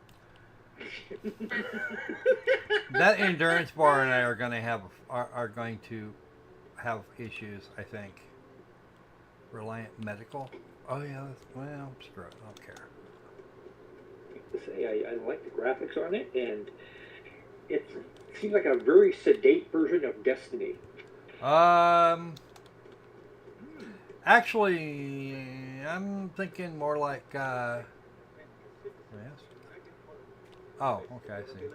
That endurance bar and I are going to have issues, I think. Reliant Medical. Oh yeah, well, screw it. I don't care. To say I like the graphics on it, and it seems like a very sedate version of Destiny. Actually, I'm thinking more like. Yes. Oh, okay, I see.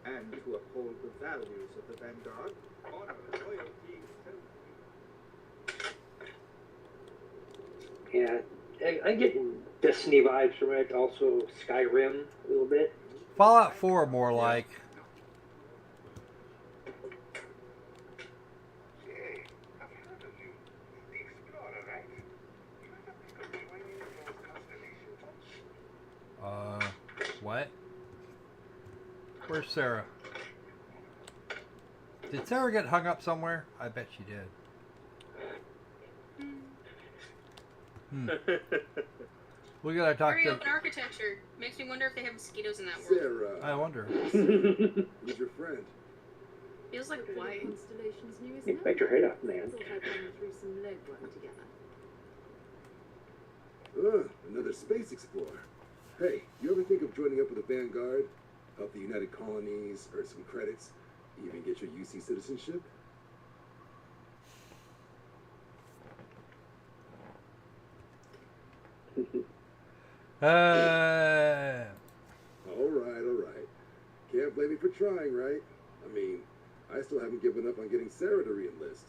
And to uphold the values of the Vanguard, honor, loyalty, Yeah, I get Destiny vibes from it. Also, Skyrim a little bit. Fallout 4 more like. Hey, I've heard of you. The Explorer, right? You ever think of joining those constellations? What? Where's Sarah? Did Sarah get hung up somewhere? I bet she did. We gotta talk Very to. open architecture. Makes me wonder if they have mosquitoes in that world. Sarah. I wonder. Who's your friend? Feels like white. Constellation's newest You bite your head up, man. Thought I'd run through some legwork together. Another space explorer. Hey, you ever think of joining up with the Vanguard? Help the United Colonies, earn some credits, even get your UC citizenship? All right. Can't blame me for trying, right? I mean, I still haven't given up on getting Sarah to re-enlist.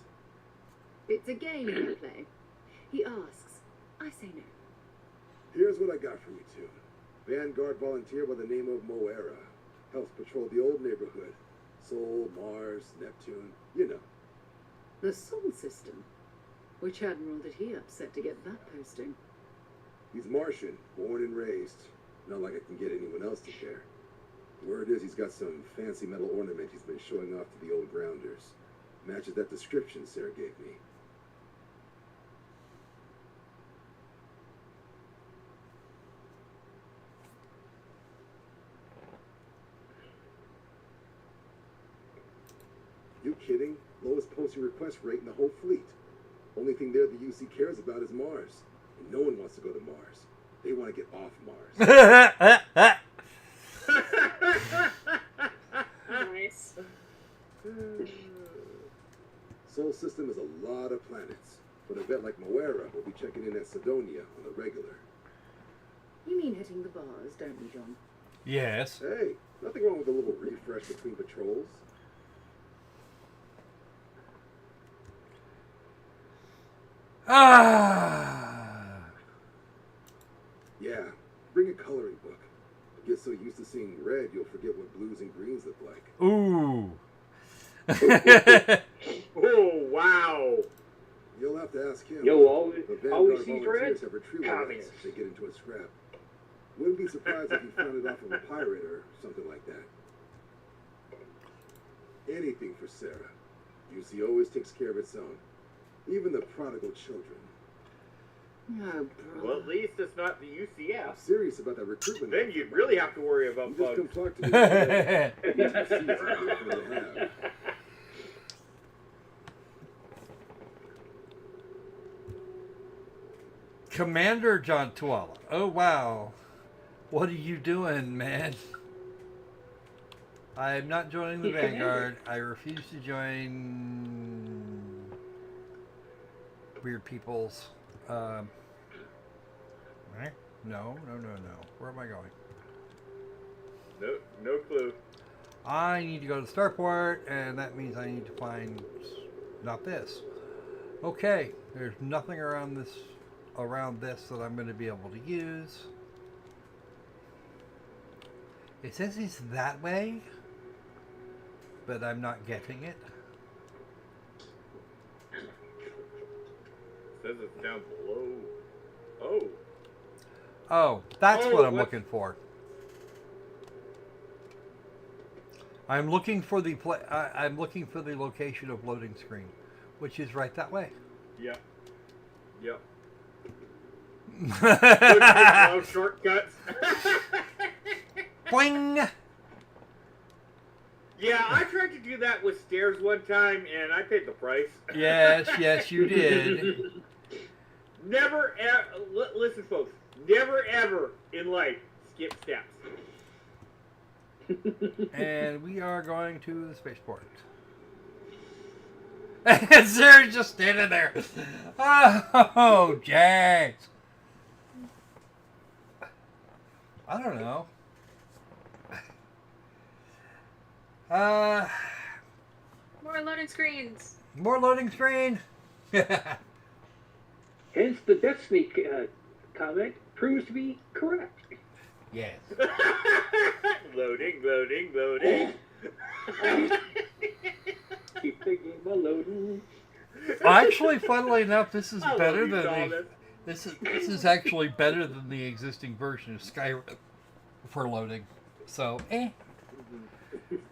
It's a game we play. He asks, I say no. Here's what I got for you two. Vanguard volunteer by the name of Moera. Helps patrol the old neighborhood. Sol, Mars, Neptune, you know. The Sol system. Which admiral did he upset to get that posting? He's Martian, born and raised. Not like I can get anyone else to care. Word is he's got some fancy metal ornament he's been showing off to the old grounders. Matches that description Sarah gave me. You kidding? Lowest posting request rate in the whole fleet. Only thing there the UC cares about is Mars. And no one wants to go to Mars. They want to get off Mars. Nice. Solar system is a lot of planets. But a vet like Moera will be checking in at Sidonia on the regular. You mean hitting the bars, don't you, John? Yes. Hey, nothing wrong with a little refresh between patrols. Yeah, bring a coloring book. Get so used to seeing red, you'll forget what blues and greens look like. Ooh. Oh, wow. You'll have to ask him. Yo, always Vanguard sees red? volunteers have retrieval rights Communist. if they get into a scrap. Wouldn't be surprised if he found it off of a pirate or something like that. Anything for Sarah. UC always takes care of its own. Even the prodigal children. Oh, Well, at least it's not the UCF. I'm serious about that recruitment. Then you'd really have to worry about You just come bugs. talk to me. About it. Commander John Tuala. Oh, wow. What are you doing, man? I am not joining the Vanguard. I refuse to join weird people's... No. Where am I going? No clue. I need to go to the starport, and that means I need to find... not this. Okay, there's nothing around this that I'm going to be able to use. It says it's that way, but I'm not getting it. Says it's down below. Oh. Oh, that's what I'm what? looking for. I'm looking for the I'm looking for the location of loading screen, which is right that way. Yep. Yep. Boing! Shortcuts. Yeah, I tried to do that with stairs one time, and I paid the price. Yes, you did. Never, listen, folks. Never ever in life skip steps. And we are going to the spaceport. And Sarah's just standing there. Oh, Jax. I don't know. More loading screens. More loading screen. Hence the Destiny comment proves to be correct. Yes. Loading. Keep the game loading. Actually, funnily enough, this is I better love you, than Thomas. this is actually better than the existing version of Skyrim for loading. So,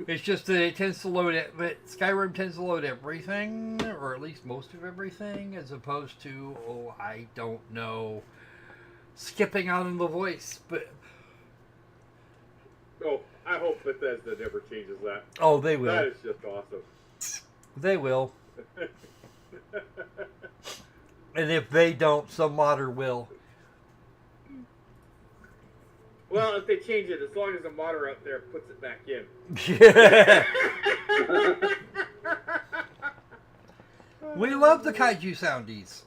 It's just that it tends to load it, but Skyrim tends to load everything, or at least most of everything, as opposed to, I don't know, skipping out in the voice. But I hope Bethesda never changes that. oh, they will. That is just awesome. They will. And if they don't, some modder will. Well, if they change it, as long as a modder out there puts it back in. We love the kaiju soundies.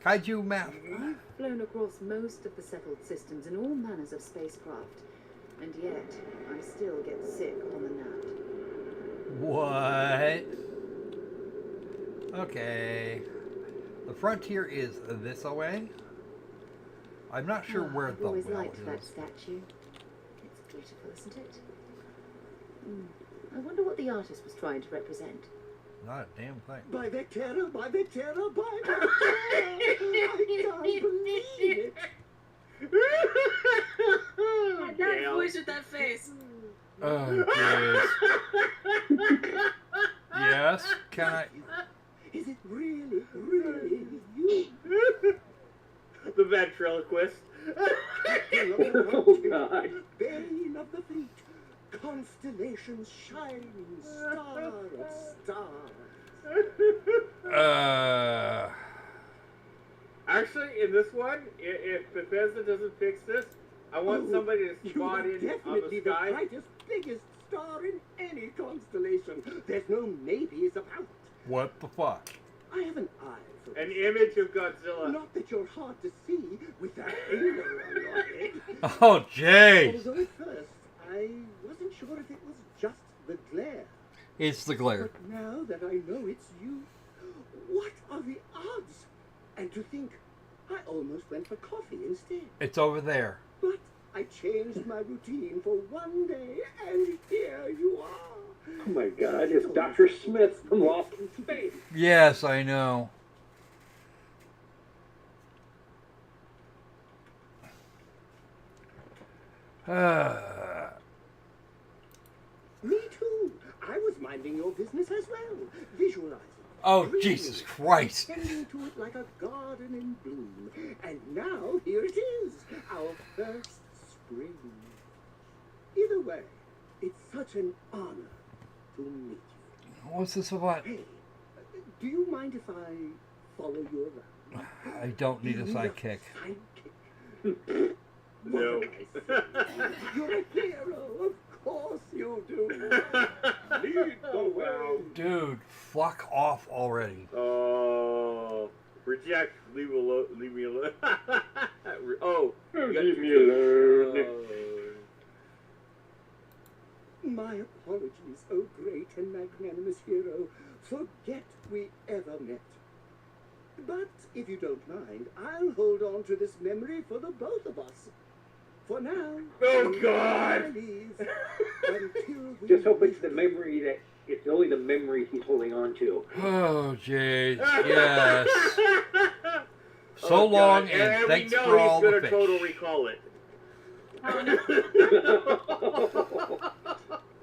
Kaiju map. I've flown across most of the settled systems in all manners of spacecraft, and yet I still get sick on the nap. What? Okay. The frontier is this away. I'm not sure where I've the always well liked that is. statue. It's beautiful, isn't it? I wonder what the artist was trying to represent. Not a damn thing. By Vectera, by Vectera, by Vectera! I can't believe it! That voice with that face. Oh, jeez. Yes? Can I? Is it really, really you? The ventriloquist. Oh, God. Bane of the fleet, constellations shining, star of stars. Actually, in this one, if Bethesda doesn't fix this, I want somebody to spot in on Definitely the the sky. brightest, biggest star in any constellation. There's no maybes about it. What the fuck? I have an eye for An this. image of Godzilla. Not that you're hard to see with that halo on your head. Oh, jeez. Although at first, I wasn't sure if it was just the glare. It's the glare. But now that I know it's you, what are the odds? And to think, I almost went for coffee instead. It's over there. But I changed my routine for one day, and here you are. Oh my God, it's Dr. Smith from Lost in Space. Yes, I know. Me too. I was minding your business as well, visualizing. Oh, dreaming, Jesus Christ. tending to it like a garden in bloom. And now here it is, our first spring. Either way, it's such an honor to meet you. What's this about? Hey, do you mind if I follow you around? I don't need a sidekick. No. You're a hero, of course you do. Lead the way. Dude, fuck off already. Oh, reject. Leave me alone. Leave me alone. Oh, Leave me alone. My apologies, oh great and magnanimous hero. Forget we ever met. But if you don't mind, I'll hold on to this memory for the both of us. For now. Oh, God! Just hope it's the memory that it's only the memory he's holding on to. Oh, jeez. Yes. So Oh, long, God. and thanks we know for all he's the gonna fish. total recall it.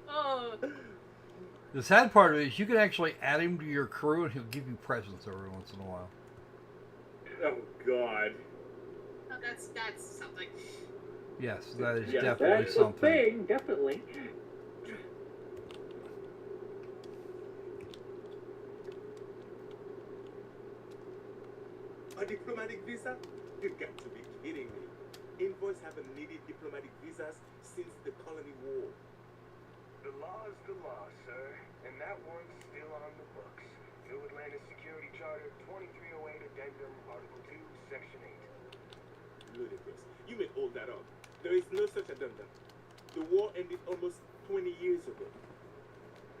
Oh. The sad part is you can actually add him to your crew, and he'll give you presents every once in a while. Oh, God. Oh, that's something. Yes, that is Yeah, definitely That's something. the thing, definitely. A diplomatic visa? You've got to be kidding me. Envoys haven't needed diplomatic visas since the colony war. The law is the law, sir, and that one's still on the books. New Atlantis Security Charter 2308 Addendum, Article 2, Section 8. Ludicrous. You made all that up. There is no such addendum. The war ended almost 20 years ago.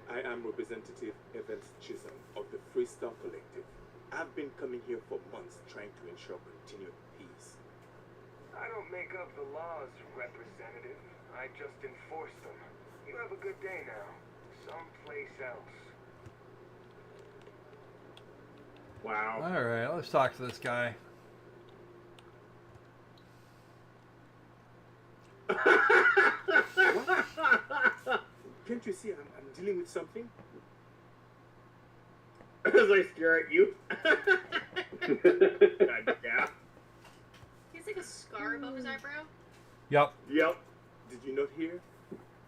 I am Representative Evans Chisholm of the Free Star Collective. I've been coming here for months trying to ensure continued peace. I don't make up the laws, Representative. I just enforce them. You have a good day now. Someplace else. Wow. Alright, let's talk to this guy. Can't you see I'm dealing with something? As I stare at you. God, yeah. He has like a scar above his eyebrow. Yep. Yep. Did you not hear?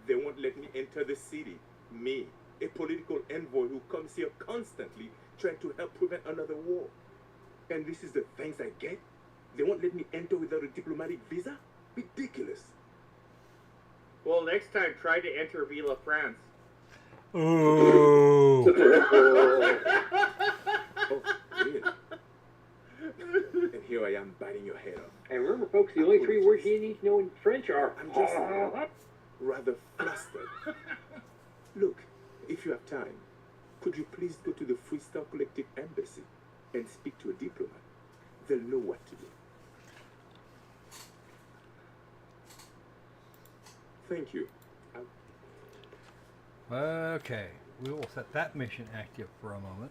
They won't let me enter the city. Me, a political envoy who comes here constantly trying to help prevent another war. And this is the thanks I get? They won't let me enter without a diplomatic visa? Ridiculous. Well, next time, try to enter Villa France. Ooh. Oh, really? And here I am biting your head off. And remember, folks, the only three words you need to know in French are... I'm just rather flustered. Look, if you have time, could you please go to the Free Star Collective Embassy and speak to a diplomat? They'll know what to do. Thank you. Okay, we will set that mission active for a moment.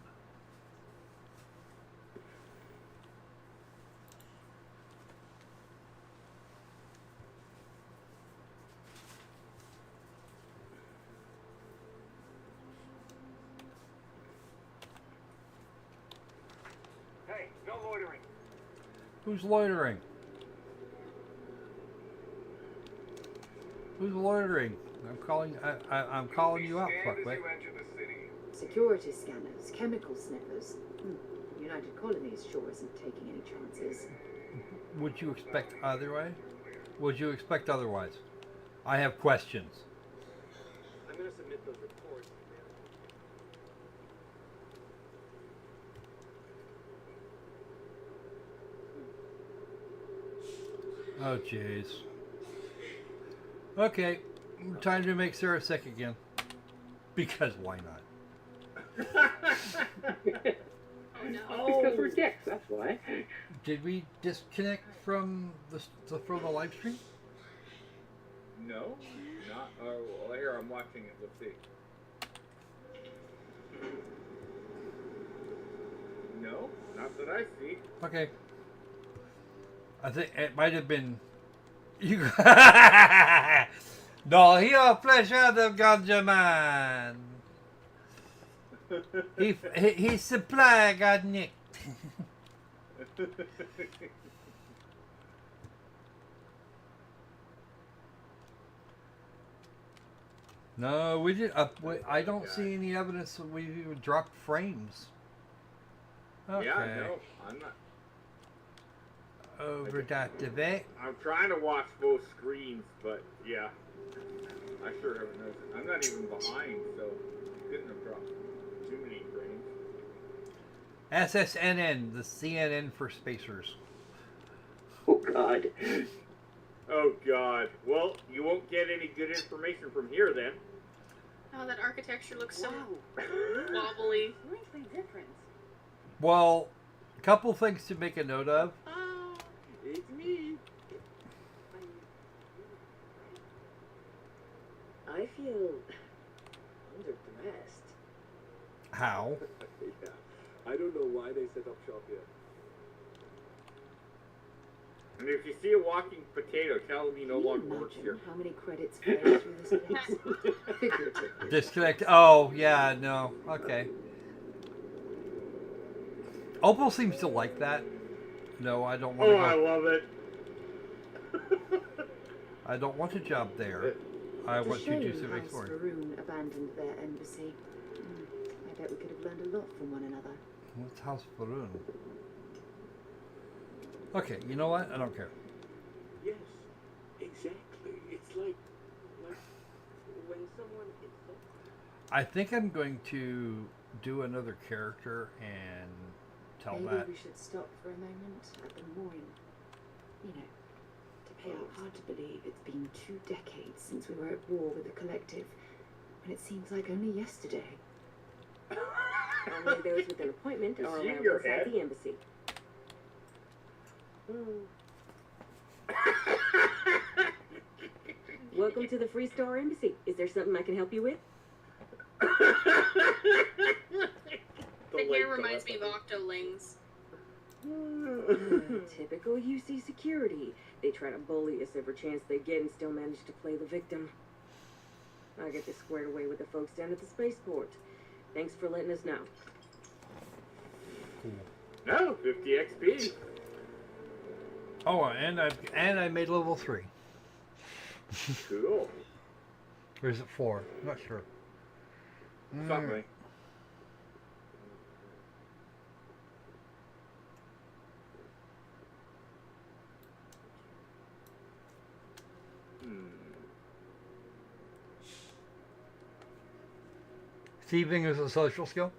Who's loitering? Who's loitering? I'm calling. I'm calling you out, fuckwit. Security scanners, chemical sniffers. The United Colonies sure isn't taking any chances. Would you expect otherwise? Would you expect otherwise? I have questions. I'm gonna submit those reports. Oh, jeez. Okay, time to make Sarah sick again. Because why not? Oh no. Because we're dicks, that's why. Did we disconnect from the live stream? No, not. Well, here I'm watching it. Let's see. No, not that I see. Okay. I think it might have been you. No, he'll flesh out the ganja man. His supply got nicked. No, we did. I don't see any evidence that we even dropped frames. Okay. Yeah, no, I'm not. Over Dr. Vic. I'm trying to watch both screens, but yeah, I sure haven't noticed. I'm not even behind, so couldn't have dropped too many frames. SSNN, the CNN for spacers. Oh God. Oh God. Well, you won't get any good information from here then. Oh, that architecture looks so wobbly. Slightly different. Well, a couple things to make a note of. It's me. I feel underdressed. How? Yeah, I don't know why they set up shop here. And if you see a walking potato, tell him he no longer works here. How many credits flow through this place? Figuratively. Disconnect. Oh, yeah, no. Okay. Opal seems to like that. No, I don't want to. Oh, I love it. I don't want a job there. I want to do civic House work. Faroon abandoned their embassy. I bet we could have learned a lot from one another. What's House Faroon? Okay, you know what? I don't care. Yes, exactly. It's like when someone insults. I think I'm going to do another character and tell Maybe that. we should stop for a moment at the Moine. You know, to pay out hard to believe it's been 2 decades since we were at war with the Collective, when it seems like only yesterday. Only those with an appointment are allowed inside the embassy. Welcome to the Free Star Embassy. Is there something I can help you with? The hair reminds me of Octolings. Typical UC security. They try to bully us every chance they get and still manage to play the victim. I'll get this squared away with the folks down at the spaceport. Thanks for letting us know. No, 50 XP. Oh, and I made level 3. Cool. Or is it 4? I'm not sure. Something. Thieving is a social skill?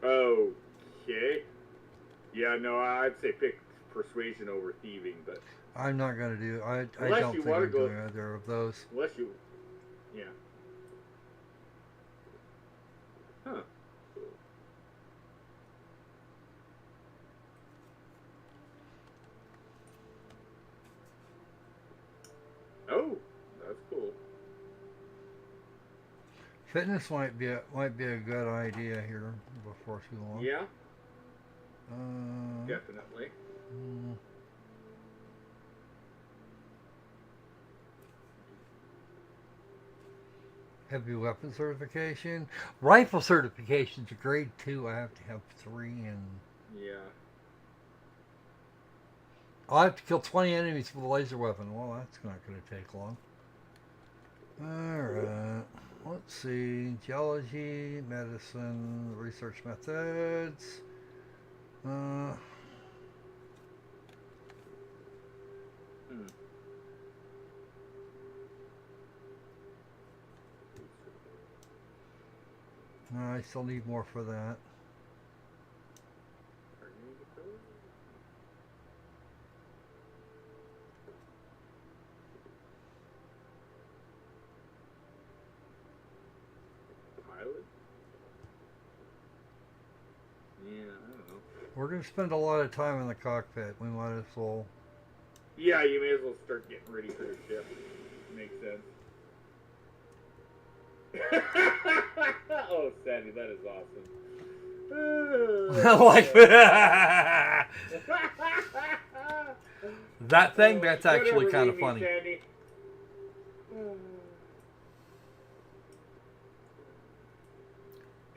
Okay. Yeah, no, I'd say pick persuasion over thieving, but I'm not going to do. I Unless don't you think wanna I'm go- doing either of those. unless you, yeah. Huh. Oh, that's cool. Fitness might be a good idea here before too long. Yeah, Uh, definitely. Heavy weapon certification. Rifle certification's a grade 2. I have to have 3 and Yeah. I'll have to kill 20 enemies with a laser weapon. Well, that's not going to take long. Alright. Let's see. Geology, medicine, research methods. I still need more for that. Pilot? Yeah, I don't know. We're going to spend a lot of time in the cockpit. We might as well. Yeah, you may as well start getting ready for the ship. Makes sense. Oh, Sandy, that is awesome. Like that thing, that's actually kind of funny. Sandy.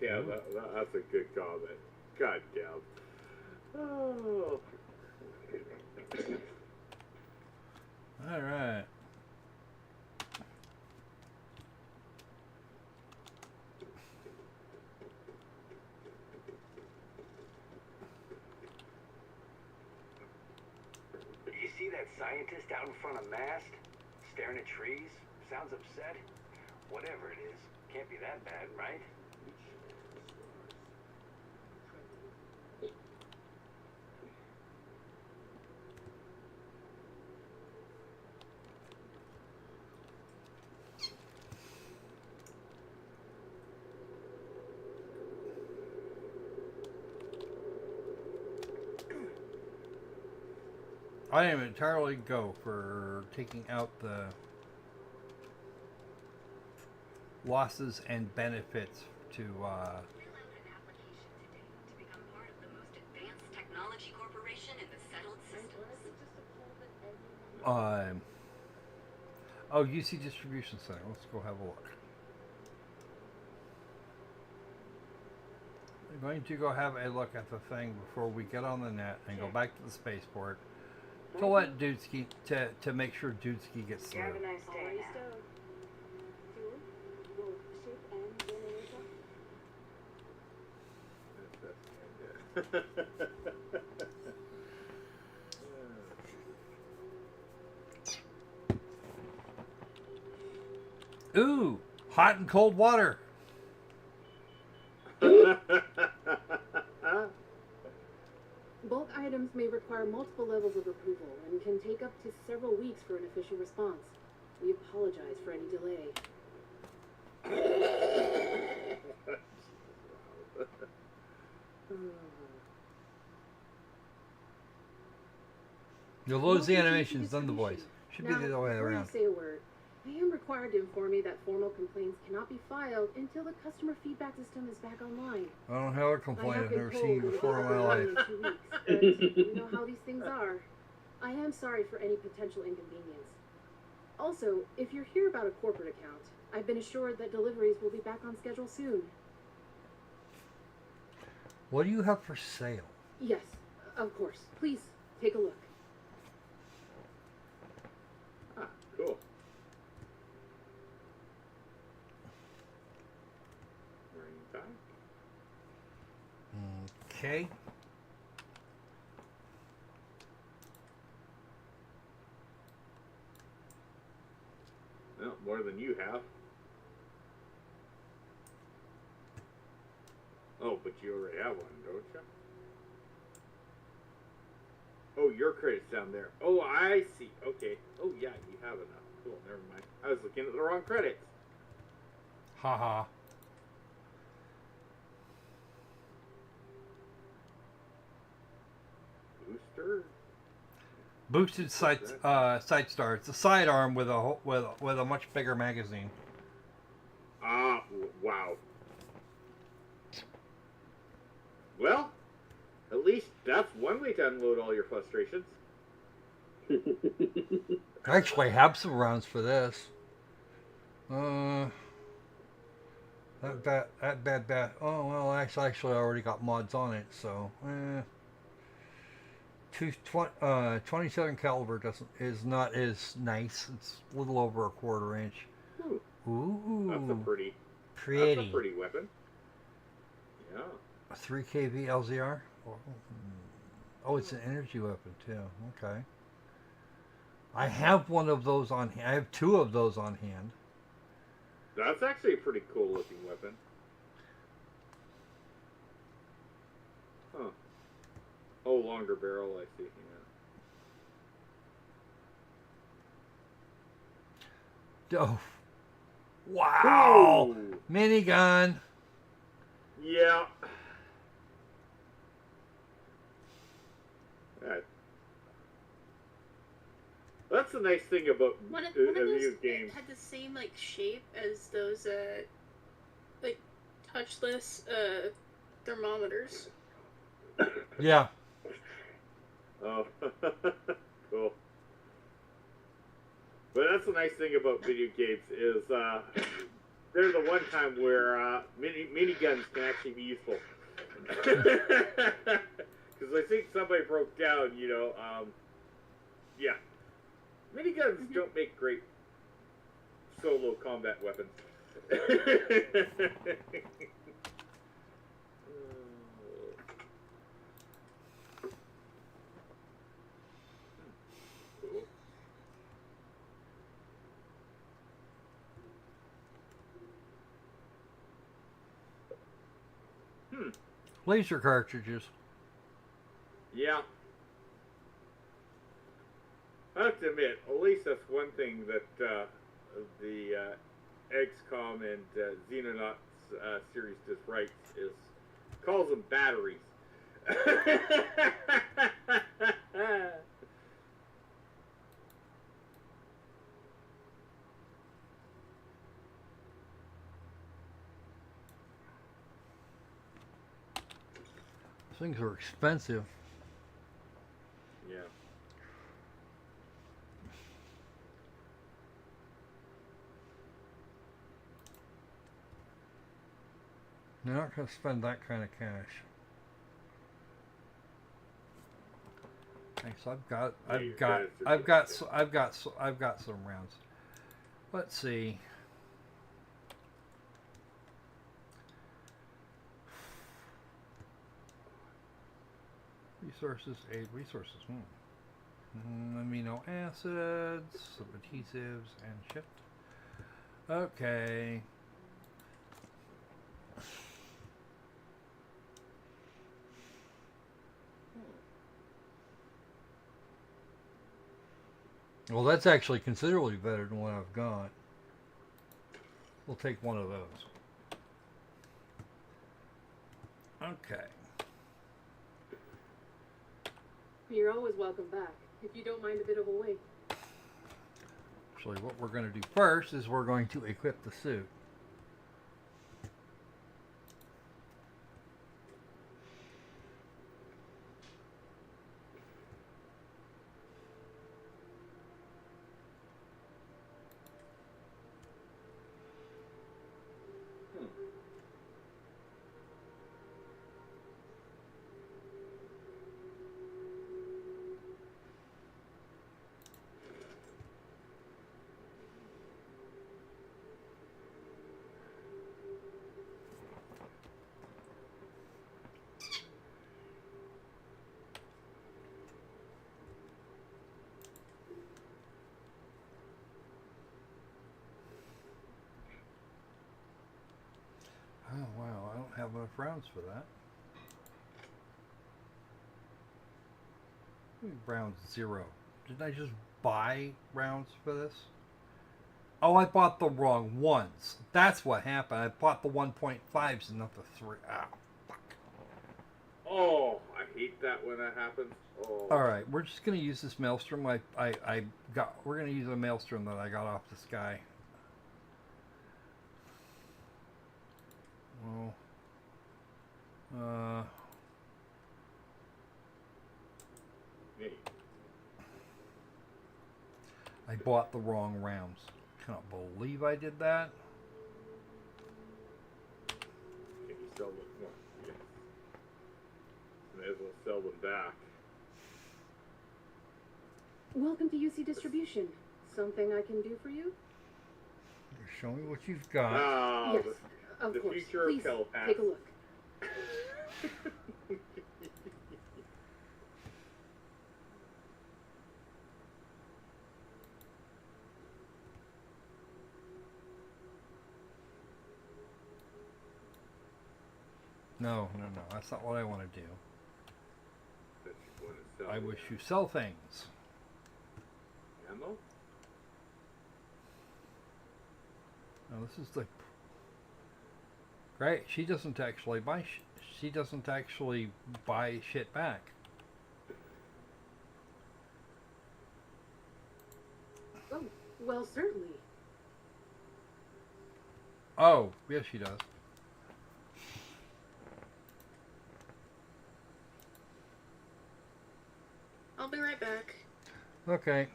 Yeah, that's a good comment. God damn. Oh. All right. You see that scientist out in front of mast, staring at trees? Sounds upset. Whatever it is, can't be that bad, right? I am entirely go for taking out the losses and benefits to oh, UC Distribution Center. Let's go have a look. I'm going to go have a look at the thing before we get on the net and go back to the spaceport to let Dudesky to make sure Dudesky gets through. Have a nice day Ooh, hot and cold water. Bulk items may require multiple levels of approval and can take up to several weeks for an official response. We apologize for any delay. You'll lose the animations, then the voice. Should be Now, the other way before around. you say a word, I am required to inform you that formal complaints cannot be filed until the customer feedback system is back online. I don't have a complaint. I've never seen you told before in that my it will life. be in 2 weeks, but you know how these things are. I am sorry for any potential inconvenience. Also, if you're here about a corporate account, I've been assured that deliveries will be back on schedule soon. What do you have for sale? Yes, of course. Please, take a look. Ah, cool. Okay. Well, more than you have. Oh, but you already have one, don't you? Oh, your credit's down there. Oh, I see. Okay. Oh, yeah, you have enough. Cool, never mind. I was looking at the wrong credits. Haha. Booster? Boosted sight star. It's a sidearm with a much bigger magazine. Ah, wow. Well, at least that's one way to unload all your frustrations. I actually have some rounds for this. That bad. Oh, well, actually, I already got mods on it, so. 27 caliber is not as nice. It's a little over a quarter inch. Ooh. That's a pretty weapon. Yeah. A 3 kV LZR. Oh, it's an energy weapon too. Okay. I have one of those on hand. I have 2 of those on hand. That's actually a pretty cool looking weapon. Huh. Oh, longer barrel, I see. Yeah. Oh. Wow! Ooh. Minigun. Yeah. That's the nice thing about One of video those games. had the same like shape as those like touchless thermometers. Yeah. Oh, cool. But that's the nice thing about video games is they're the one time where miniguns can actually be useful. Because I think somebody broke down, yeah. Miniguns don't make great solo combat weapons. Laser cartridges. Yeah. I have to admit, at least that's one thing that the XCOM and Xenonauts series just writes is calls them batteries. Things are expensive. Yeah. You're not going to spend that kind of cash. Okay, so I've got some rounds. Let's see. Resources, aid resources. Amino acids, some adhesives, and shit. Okay. Well, that's actually considerably better than what I've got. We'll take one of those. Okay. You're always welcome back, if you don't mind a bit of a wait. Actually, what we're going to do first is we're going to equip the suit. Oh wow, I don't have enough rounds for that. Round 0. Didn't I just buy rounds for this? Oh, I bought the wrong ones. That's what happened. I bought the 1.5s and not the 3. Ah, fuck. Oh, I hate that when that happens. Oh. All right, we're just gonna use this maelstrom. We're gonna use a maelstrom that I got off the sky. Well, I bought the wrong rounds. Cannot believe I did that. Can you sell them? Yeah. May as well sell them back. Welcome to UC Distribution. Something I can do for you? Show me what you've got. Yes, of course. Future Please telepath. take a look. No, that's not what I want to do. I wish you sell things. Ammo? No, this is the... Great, she doesn't actually buy shit back. Oh, well, certainly. Oh, yes she does. I'll be right back. Okay.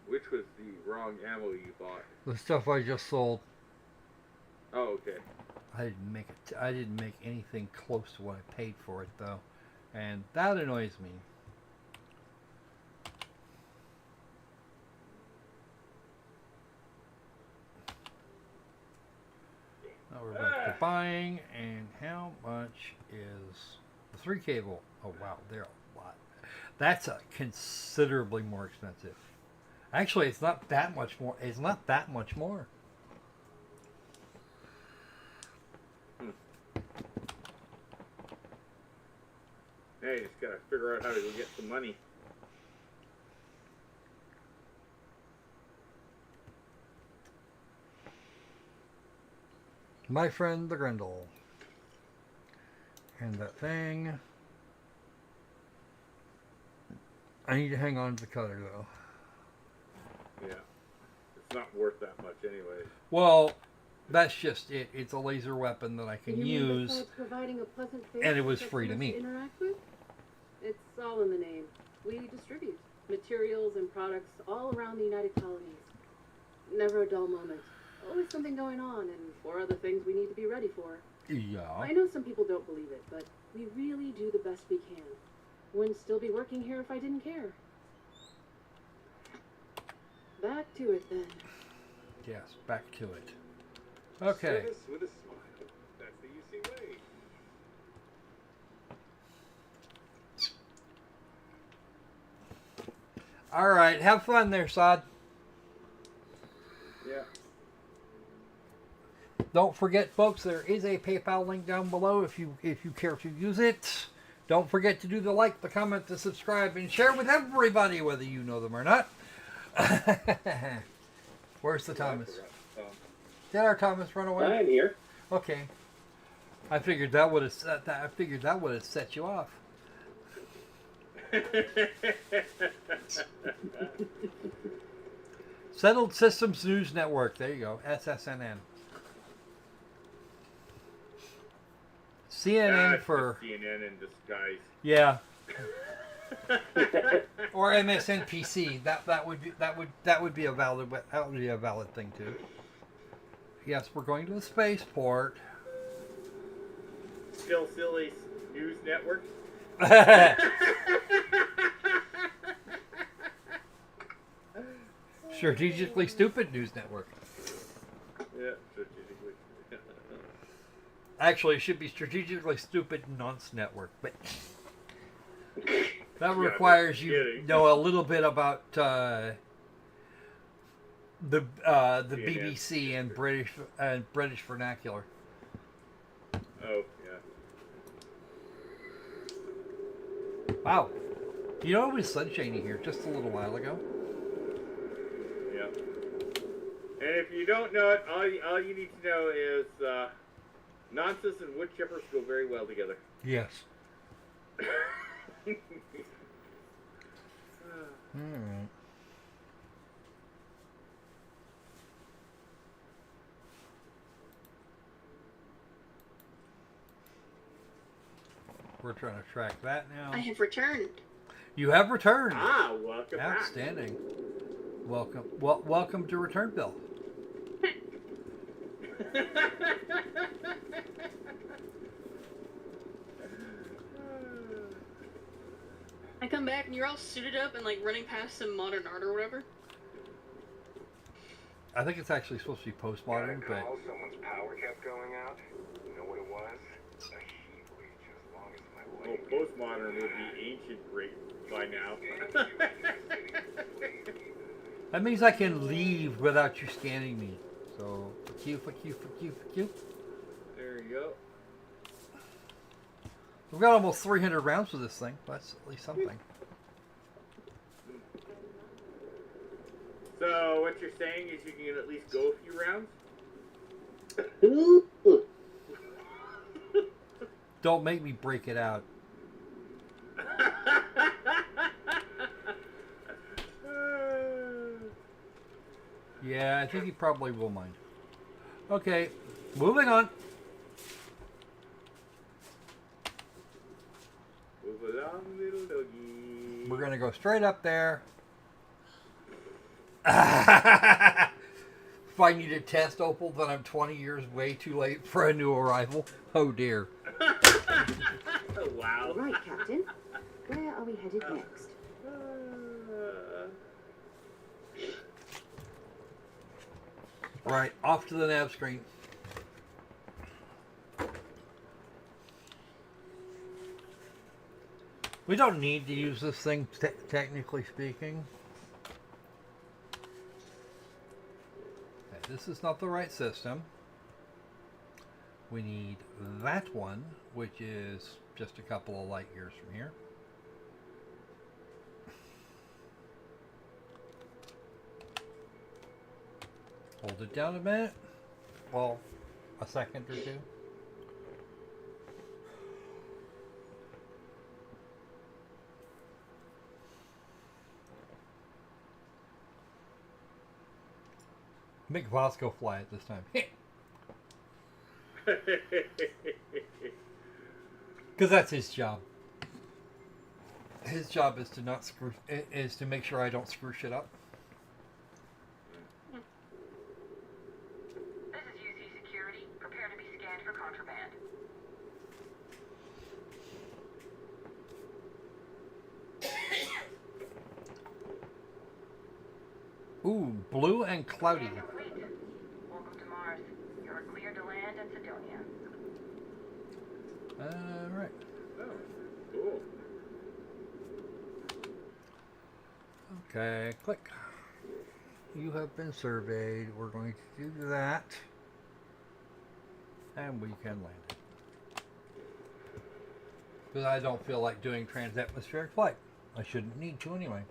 Which was the wrong ammo you bought? The stuff I just sold. Oh, okay. I didn't make anything close to what I paid for it though. And that annoys me. Now we're back to buying, and how much is the 3 cable? Oh wow, they're a lot. That's considerably more expensive. Actually, it's not that much more. It's not that much more. Hey, just gotta figure out how to go get some money. My friend the Grendel. And that thing. I need to hang on to the cutter though. Yeah. It's not worth that much anyway. Well, that's just it. It's a laser weapon that I can You mean use. besides providing a pleasant face And it for was free to customers me. Interact with? It's all in the name. We distribute materials and products all around the United Colonies. Never a dull moment. Always something going on, and 4 other things we need to be ready for. Yeah. I know some people don't believe it, but we really do the best we can. Wouldn't still be working here if I didn't care. Back to it then. Yes, back to it. Okay. Service with a smile. That's the UC way. All right, have fun there, Sod. Yeah. Don't forget, folks, there is a PayPal link down below if you care to use it. Don't forget to do the like, the comment, the subscribe, and share with everybody, whether you know them or not. Where's the Thomas? Did our Thomas run away? I'm here. Okay. I figured that would have set you off. Settled Systems News Network. There you go. SSNN. CNN for CNN in disguise. yeah. Or MSNPC. That would be a valid thing too. Yes, we're going to the spaceport. Still Silly News Network. Strategically Stupid News Network. Yeah, strategically. Actually, it should be Strategically Stupid Nonce Network, but that requires you know a little bit about the BBC and British vernacular. Oh yeah. Wow. You know it was sunshiny here just a little while ago. Yeah. And if you don't know it, all you need to know is nonsense and wood chippers go very well together. Yes. Alright. We're trying to track that now. I have returned. You have returned. Ah, welcome Outstanding. Welcome. Well, welcome to Returnville. come back and you're all suited up and like running past some modern art or whatever. I think it's actually supposed to be postmodern, but Someone's power kept going out. You know what it was? A heat wave as long as my Oh, postmodern would be ancient great by now. that means I can leave without you scanning me. So, fuck you, fuck you, fuck you, fuck you. There you go. We've got almost 300 rounds with this thing. That's at least something. So what you're saying is you can at least go a few rounds? Don't make me break it out. Yeah, I think he probably will mind. Okay, moving on. Move along, little doggy. We're gonna go straight up there. If I need to test Opal, then I'm 20 years way too late for a new arrival. Oh dear. Wow. Right, Captain. Where are we headed next? Right, off to the nav screen. We don't need to use this thing, technically speaking. Okay, this is not the right system. We need that one, which is just a couple of light years from here. Hold it down a minute. Well, a second or two. Make Vasco fly it this time. Because that's his job. His job is to not screw, is to make sure I don't screw shit up. This is UC Security. Prepare to be scanned for contraband. Ooh, blue and cloudy. Welcome to Mars. You're cleared to land in Sidonia. Alright. Oh, cool. Okay, click. You have been surveyed. We're going to do that. And we can land it. Because I don't feel like doing trans-atmospheric flight. I shouldn't need to anyway.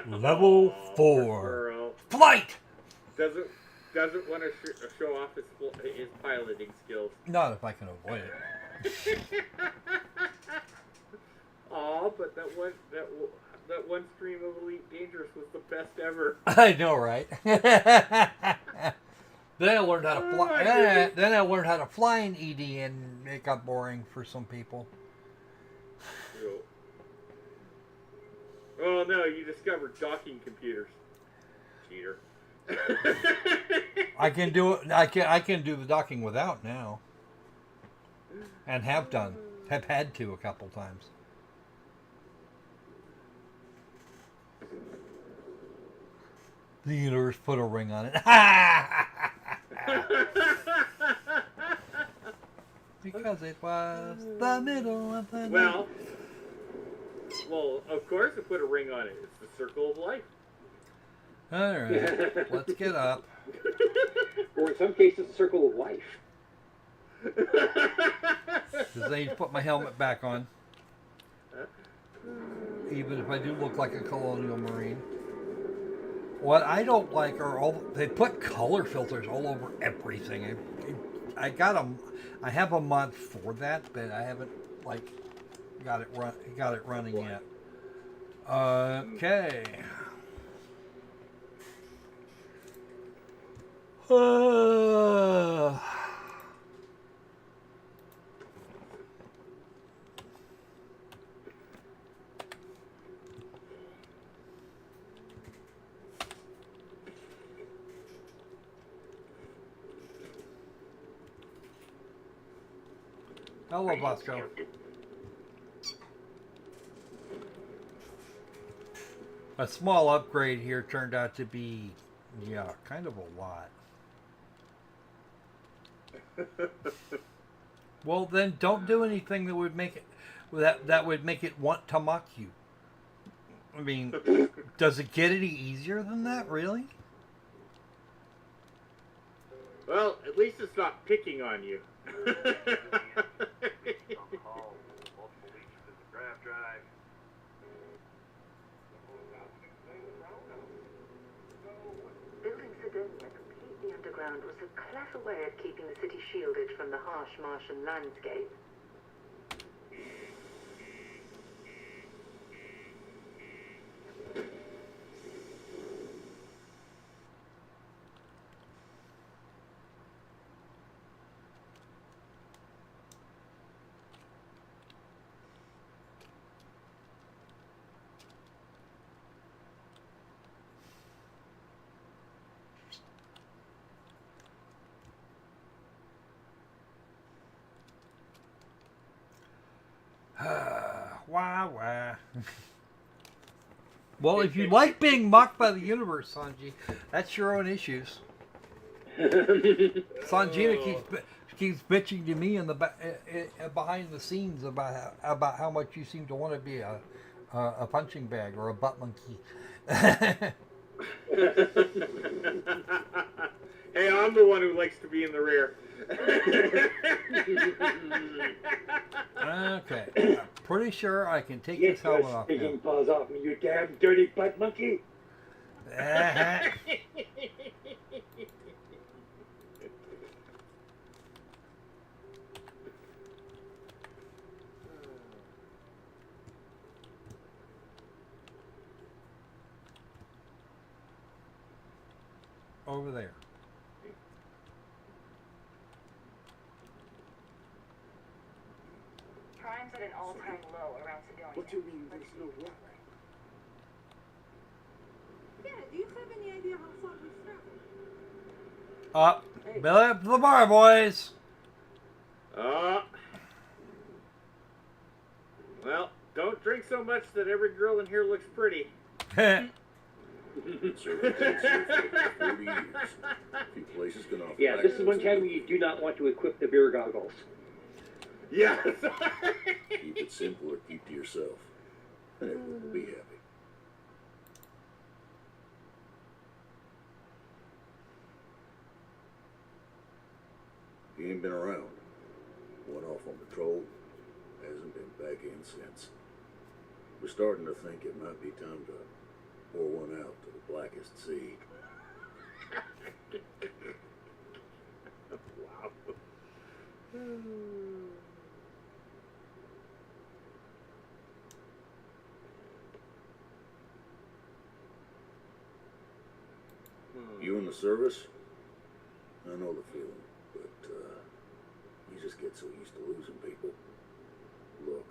Level 4. Flight! Doesn't want to show off his piloting skills. Not if I can avoid it. Aw, but that one stream of Elite Dangerous was the best ever. I know, right? Then I learned how to fly. Then I learned how to fly in ED, and it got boring for some people. Oh no, you discovered docking computers. Cheater. I can do it. I can do the docking without now, and have done. Have had to a couple times. The universe put a ring on it. Because it was the middle of the night. Well, of course it put a ring on it. It's the circle of life. Alright, let's get up. Or in some cases, the circle of life. Because I need to put my helmet back on. Even if I do look like a colonial marine. What I don't like are they put color filters all over everything. I have a mod for that, but I haven't got it running yet. Okay. Hello, Bosco. A small upgrade here turned out to be, yeah, kind of a lot. Well, then don't do anything that would make it that would make it want to mock you. I mean, does it get any easier than that, really? Well, at least it's not picking on you. Building Sidonia completely underground was a clever way of keeping the city shielded from the harsh Martian landscape. Wah. Well, if you like being mocked by the universe, Sanji, that's your own issues. Sanjina keeps bitching to me in the behind the scenes about how much you seem to want to be a punching bag or a butt monkey. Hey, I'm the one who likes to be in the rear. Okay, I'm pretty sure I can take this helmet off now. Sticking paws off me, you damn dirty butt monkey! Over there. Crime's at an all-time low around Sidonia. What do you mean there's no work? Yeah, do you have any idea how far we've traveled? Bill up to the bar, boys. Well, don't drink so much that every girl in here looks pretty. Yeah, this is one time where you do not want to equip the beer goggles. Yeah. Keep it simple or keep to yourself. And everyone will be happy. He ain't been around. Went off on patrol. Hasn't been back in since. We're starting to think it might be time to pour one out to the blackest sea. Wow. You in the service? I know the feeling, but you just get so used to losing people. Look,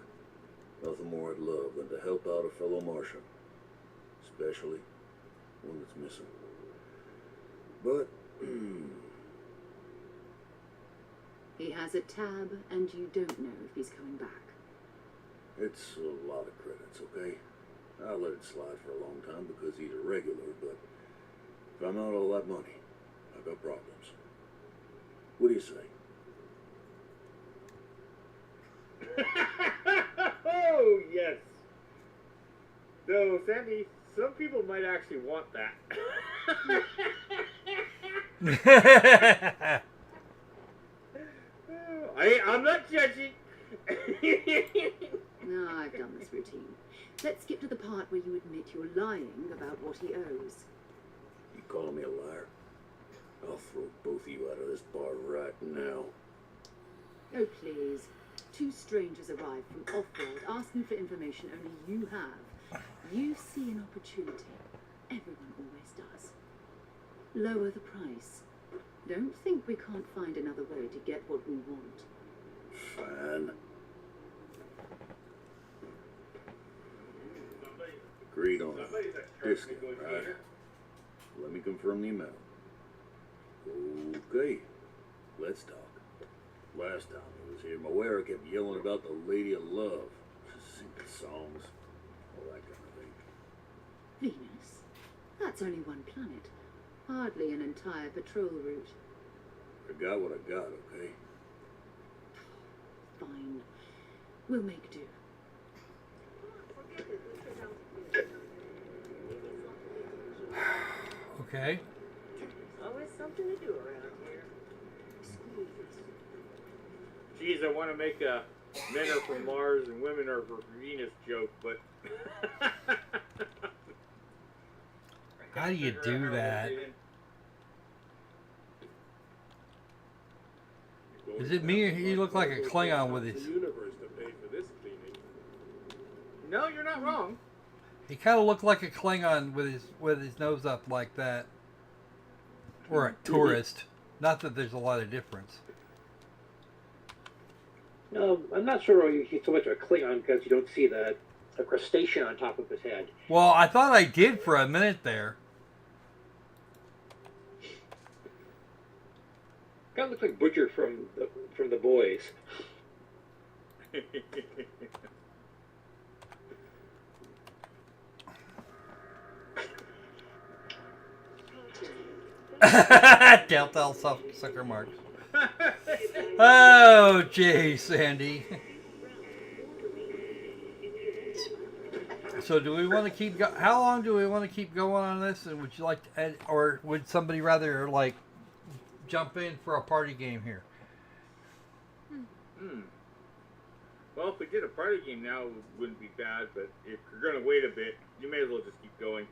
nothing more I'd love than to help out a fellow Martian, especially one that's missing. But He has a tab, and you don't know if he's coming back. it's a lot of credits, okay? I let it slide for a long time because he's a regular, but if I'm out all that money, I've got problems. What do you say? Oh, yes. No, Sandy, some people might actually want that. I'm not judging. No, I've done this routine. Let's skip to the part where you admit you're lying about what he owes. You calling me a liar? I'll throw both of you out of this bar right now. Oh, please. Two strangers arrived from off-world asking for information only you have. You see an opportunity. Everyone always does. Lower the price. Don't think we can't find another way to get what we want. Fine. Agreed on a discount, right? Let me confirm the amount. Okay, let's talk. Last time I was here, Moera kept yelling about the Lady of Love. Singing songs, all that kind of thing. that's only one planet. Hardly an entire patrol route. I got what I got, okay? Fine. We'll make do. Okay. Always something to do around here. Geez, I want to make a men are from Mars and women are from Venus joke, but How do you do that? Is it me or he look like a Klingon with his... No, you're not wrong. He kind of looked like a Klingon with his nose up like that. Or a tourist. Not that there's a lot of difference. No, I'm not sure he's so much of a Klingon because you don't see the crustacean on top of his head. Well, I thought I did for a minute there. Kind of looks like Butcher from the Boys. Telltale sucker marks. Oh, gee, Sandy. So do we want to keep how long do we want to keep going on this? And would you like to add, or would somebody rather like jump in for a party game here? Well, if we did a party game now, it wouldn't be bad. But if you're going to wait a bit, you may as well just keep going.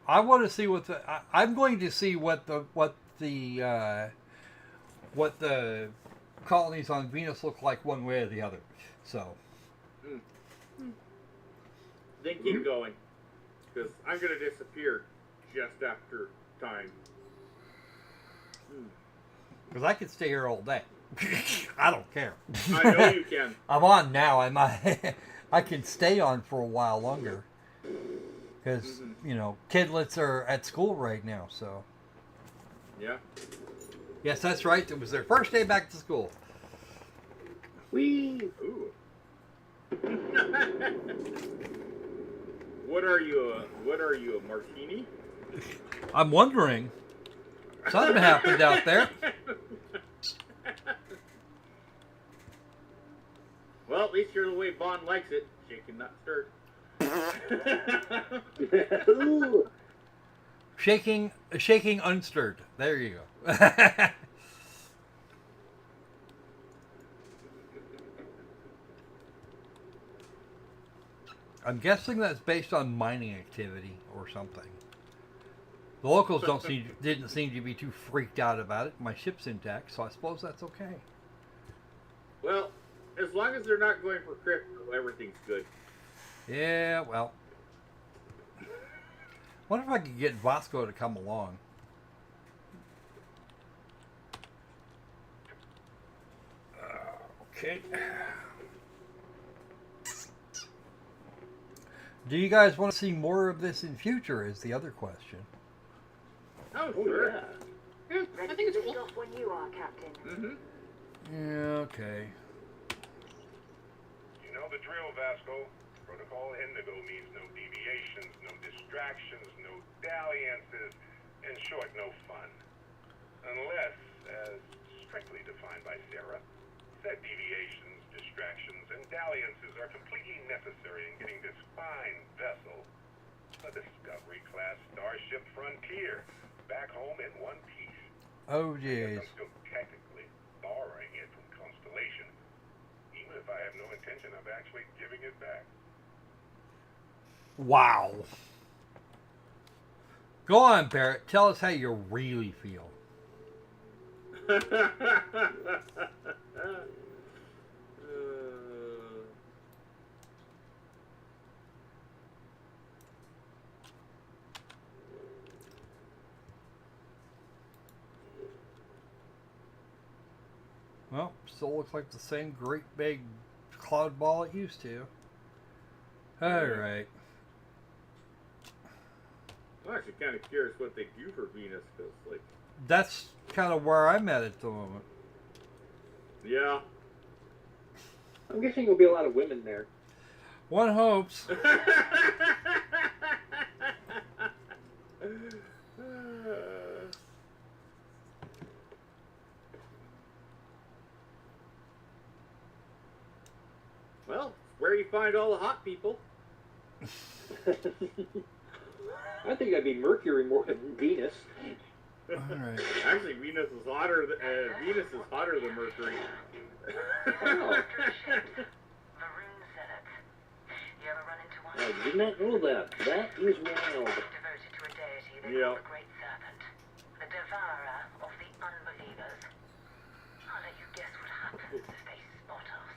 I want to see what I'm going to see what the colonies on Venus look like one way or the other. So. Then keep going, because I'm going to disappear just after time. Because I could stay here all day. I don't care. I know you can. I'm on now. I can stay on for a while longer. Because, you know, kidlets are at school right now, so. Yeah. Yes, that's right. It was their first day back to school. Whee! Ooh. What are you, a martini? I'm wondering. Something happened out there. Well, at least you're the way Bond likes it. Shaken, not stirred. Shaking unstirred. There you go. I'm guessing that's based on mining activity or something. The locals didn't seem to be too freaked out about it. My ship's intact, so I suppose that's okay. Well, as long as they're not going for crypto, everything's good. Yeah, well. Wonder if I could get Vasco to come along. Okay. Do you guys want to see more of this in future is the other question. Oh, sure. Yeah. Yeah, I think it's cool. Off when you are, Captain. Yeah, okay. You know the drill, Vasco. Protocol Indigo means no deviations, no distractions, no dalliances, in short, no fun. Unless, as strictly defined by Sarah, said deviations, distractions, and dalliances are completely necessary in getting this fine vessel, a Discovery-class Starship Frontier, back home in one piece. Oh, jeez. I'm still technically borrowing it from Constellation, even if I have no intention of actually giving it back. Wow. Go on, Barrett. Tell us how you really feel. Well, still looks like the same great big cloud ball it used to. Alright. I'm actually kind of curious what they do for Venus, because, like... That's kind of where I'm at the moment. Yeah. I'm guessing there'll be a lot of women there. One hopes. find all the hot people. I think I'd be Mercury more than Venus. All right. Actually, Venus is hotter than Mercury. I did not know that. That is wild. Devoted to a deity they Yeah. call the Great Serpent, the devourer of the unbelievers. I'll let you guess what happens if they spot us.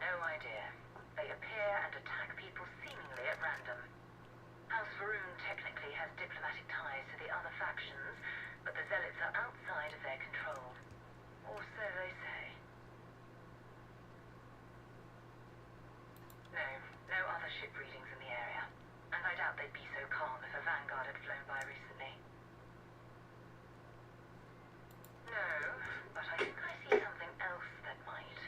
No idea. They appear and attack people seemingly at random. House Varun technically has diplomatic ties to the other factions, but the Zealots are outside of their control. Or so they say. No other ship readings in the area. And I doubt they'd be so calm if a Vanguard had flown by recently. No, but I think I see something else that might.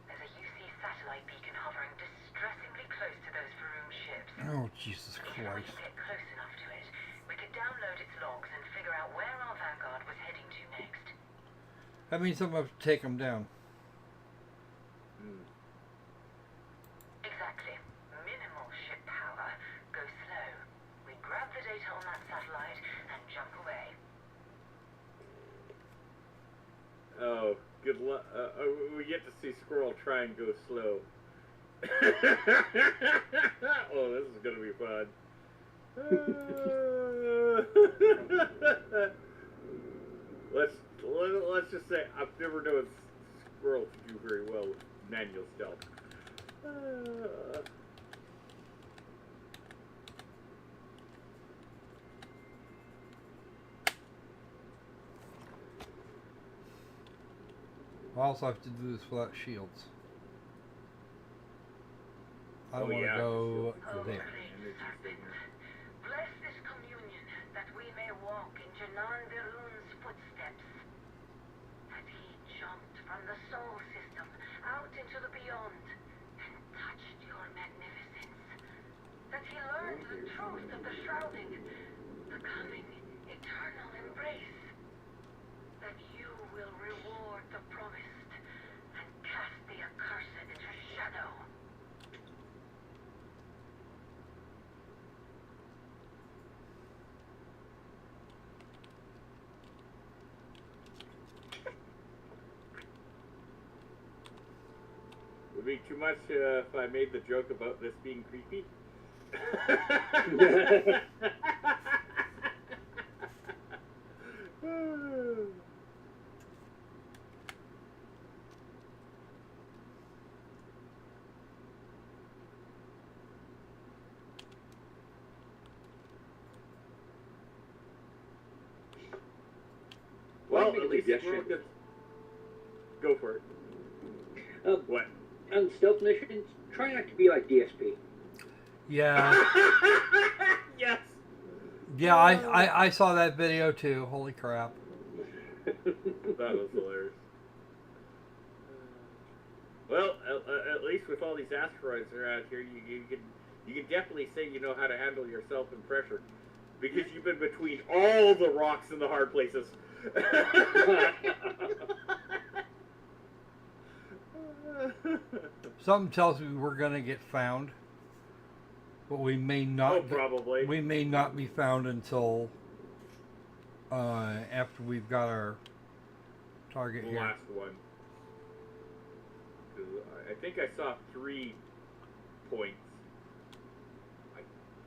There's a UC satellite beacon hovering distressingly close to those Varun ships. Oh, Jesus If we Christ. could get close enough to it, we could download its logs and figure out where our Vanguard was heading to next. That means I'm going to take them down. Exactly. Minimal ship power. Go slow. We grab the data on that satellite and jump away. Oh, good luck. We get to see Squirrel try and go slow. Oh, this is gonna be fun. Let's just say I've never known Squirrel to do very well with manual stealth. I also have to do this without shields. I want to go there. Bless this communion that we may walk in Janan Virun's footsteps. That he jumped from the soul system out into the beyond and touched your magnificence. That he learned the truth of the shrouding, the coming eternal embrace. That you will reward the promised and cast the accursed into shadow. Would it be too much if I made the joke about this being creepy? Well, at least suggestion. Go for it. What? On stealth missions, try not to be like DSP. Yeah. Yes. Yeah, I saw that video too. Holy crap. That was hilarious. Well, at least with all these asteroids around here, you can definitely say you know how to handle yourself in pressure, because you've been between all the rocks in the hard places. Something tells me we're gonna get found, but we may not. Oh, probably. We may not be found until after we've got our target The here. last one. I think I saw 3 points.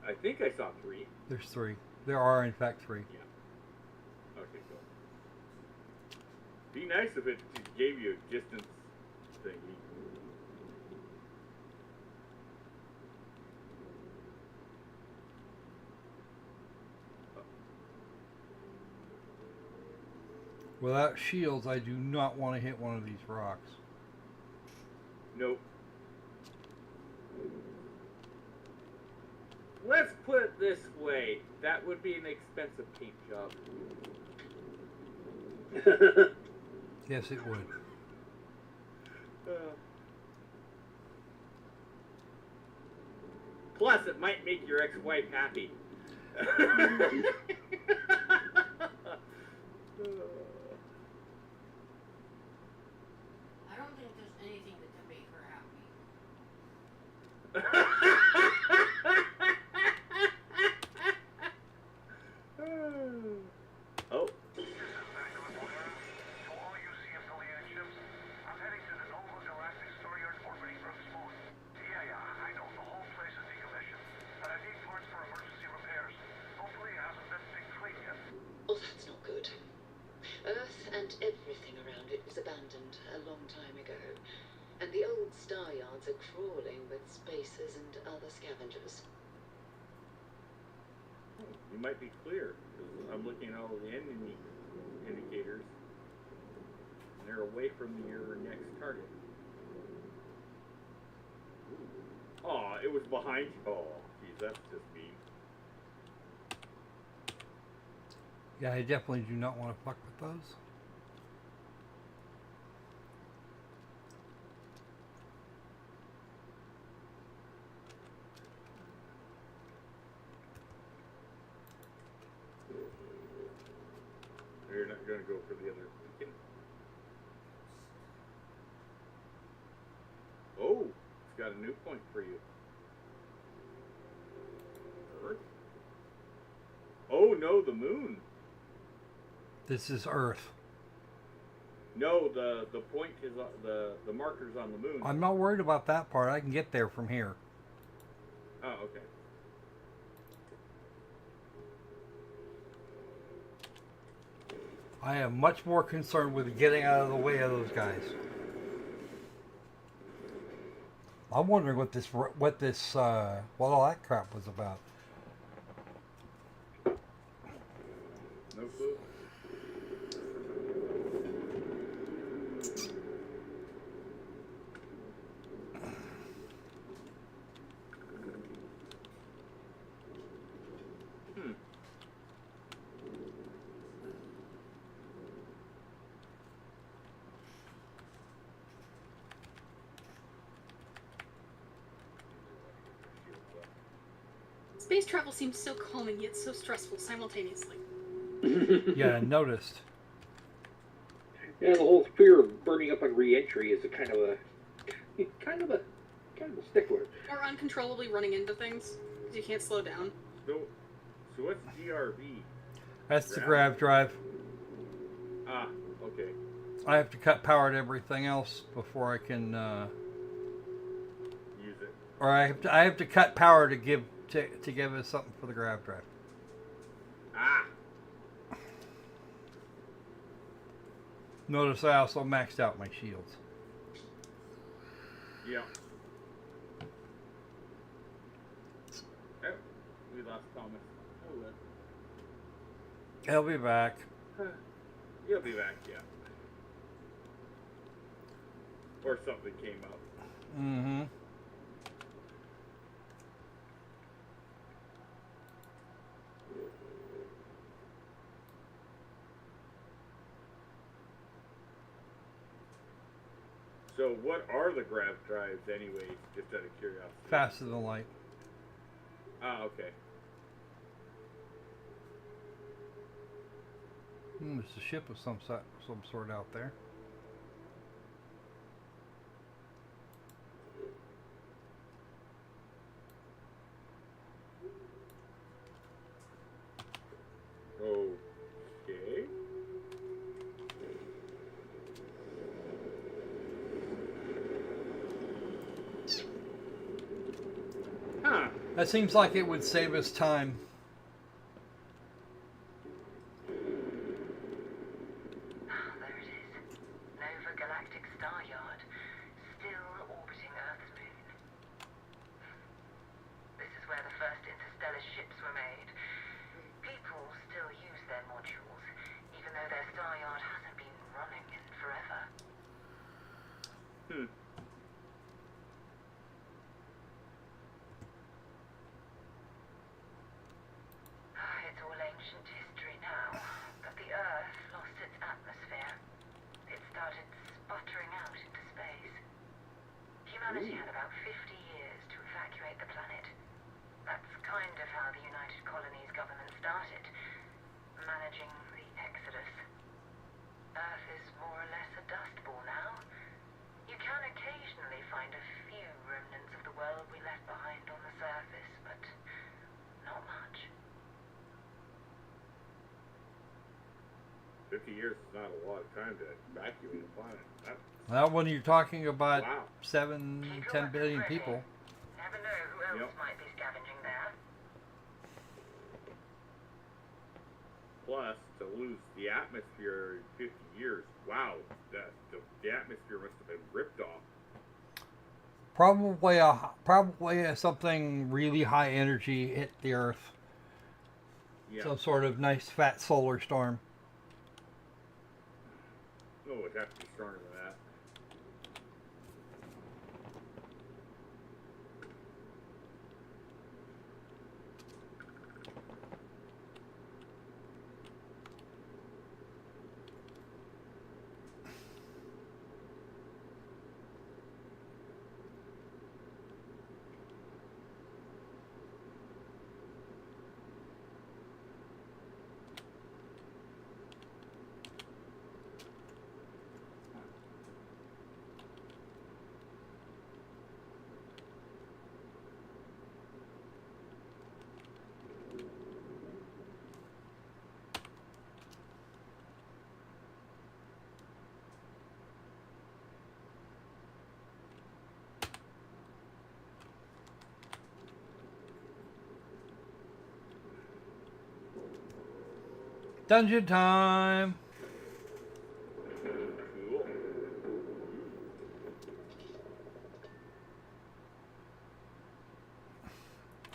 I think I saw 3. There's 3. There are in fact 3. Yeah. Okay, cool. Be nice if it just gave you a distance thingy. Without shields, I do not want to hit one of these rocks. Nope. Let's put it this way. That would be an expensive paint job. Yes, it would. Plus, it might make your ex-wife happy. Oh. Oh, that's not good. Earth and everything around it was abandoned a long time ago, and the old star yards are crawling with spacers and other scavengers. You might be clear, because I'm looking at all the enemy indicators, and they're away from your next target. Aw, it was behind you. Oh, geez, that's just mean. Yeah, I definitely do not want to fuck with those. You're not going to go for the other beacon. Oh, it's got a new point for you. Earth? Oh no, the moon. This is Earth. No, the point is the marker's on the moon. I'm not worried about that part. I can get there from here. Oh, okay. I am much more concerned with getting out of the way of those guys. I'm wondering what all that crap was about. No clue. Space travel seems so calming yet so stressful simultaneously. Yeah, I noticed. Yeah, the whole fear of burning up on re-entry is a kind of a stickler. Or uncontrollably running into things because you can't slow down. So what's GRV? That's the grav drive. Ah, okay. I have to cut power to everything else before I can use it. Or I have to cut power to give us something for the grav drive. Ah. Notice I also maxed out my shields. Yeah. Oh, we lost Thomas. Oh well. He'll be back. He'll be back, yeah. Or something came up. Mm-hmm. So what are the grav drives anyways, just out of curiosity? Faster than light. Ah, okay. There's a ship of some sort out there. Okay. Huh. That seems like it would save us time. Humanity had about 50 years to evacuate the planet. That's kind of how the United Colonies government started, managing the exodus. Earth is more or less a dust ball now. You can occasionally find a few remnants of the world we left behind. 50 years is not a lot of time to evacuate a planet. Well, when you're talking about Wow. 7-10 billion people. Never know who else might be scavenging there. Plus, to lose the atmosphere in 50 years, wow, the atmosphere must have been ripped off. Probably something really high energy hit the Earth. Yeah. Some sort of nice fat solar storm. Oh, it'd have to be stronger than that. Dungeon time! Cool.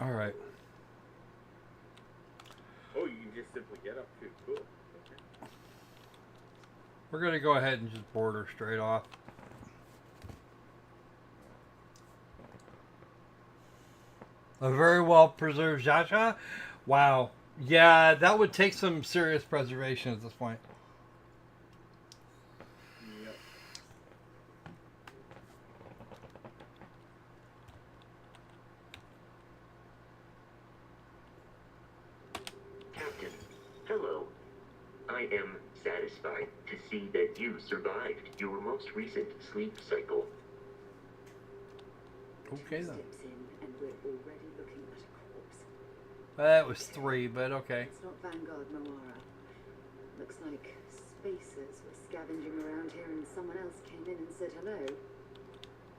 Alright. Oh, you can just simply get up to. Cool. Okay. We're going to go ahead and just board her straight off. A very well preserved Jaja? Wow. Yeah, that would take some serious preservation at this point. Yep. Captain, hello. I am satisfied to see that you survived your most recent sleep cycle. Okay then. Steps in and we're already looking at a corpse. That was 3, but okay. It's not Vanguard Moara. Looks like spacers were scavenging around here and someone else came in and said hello.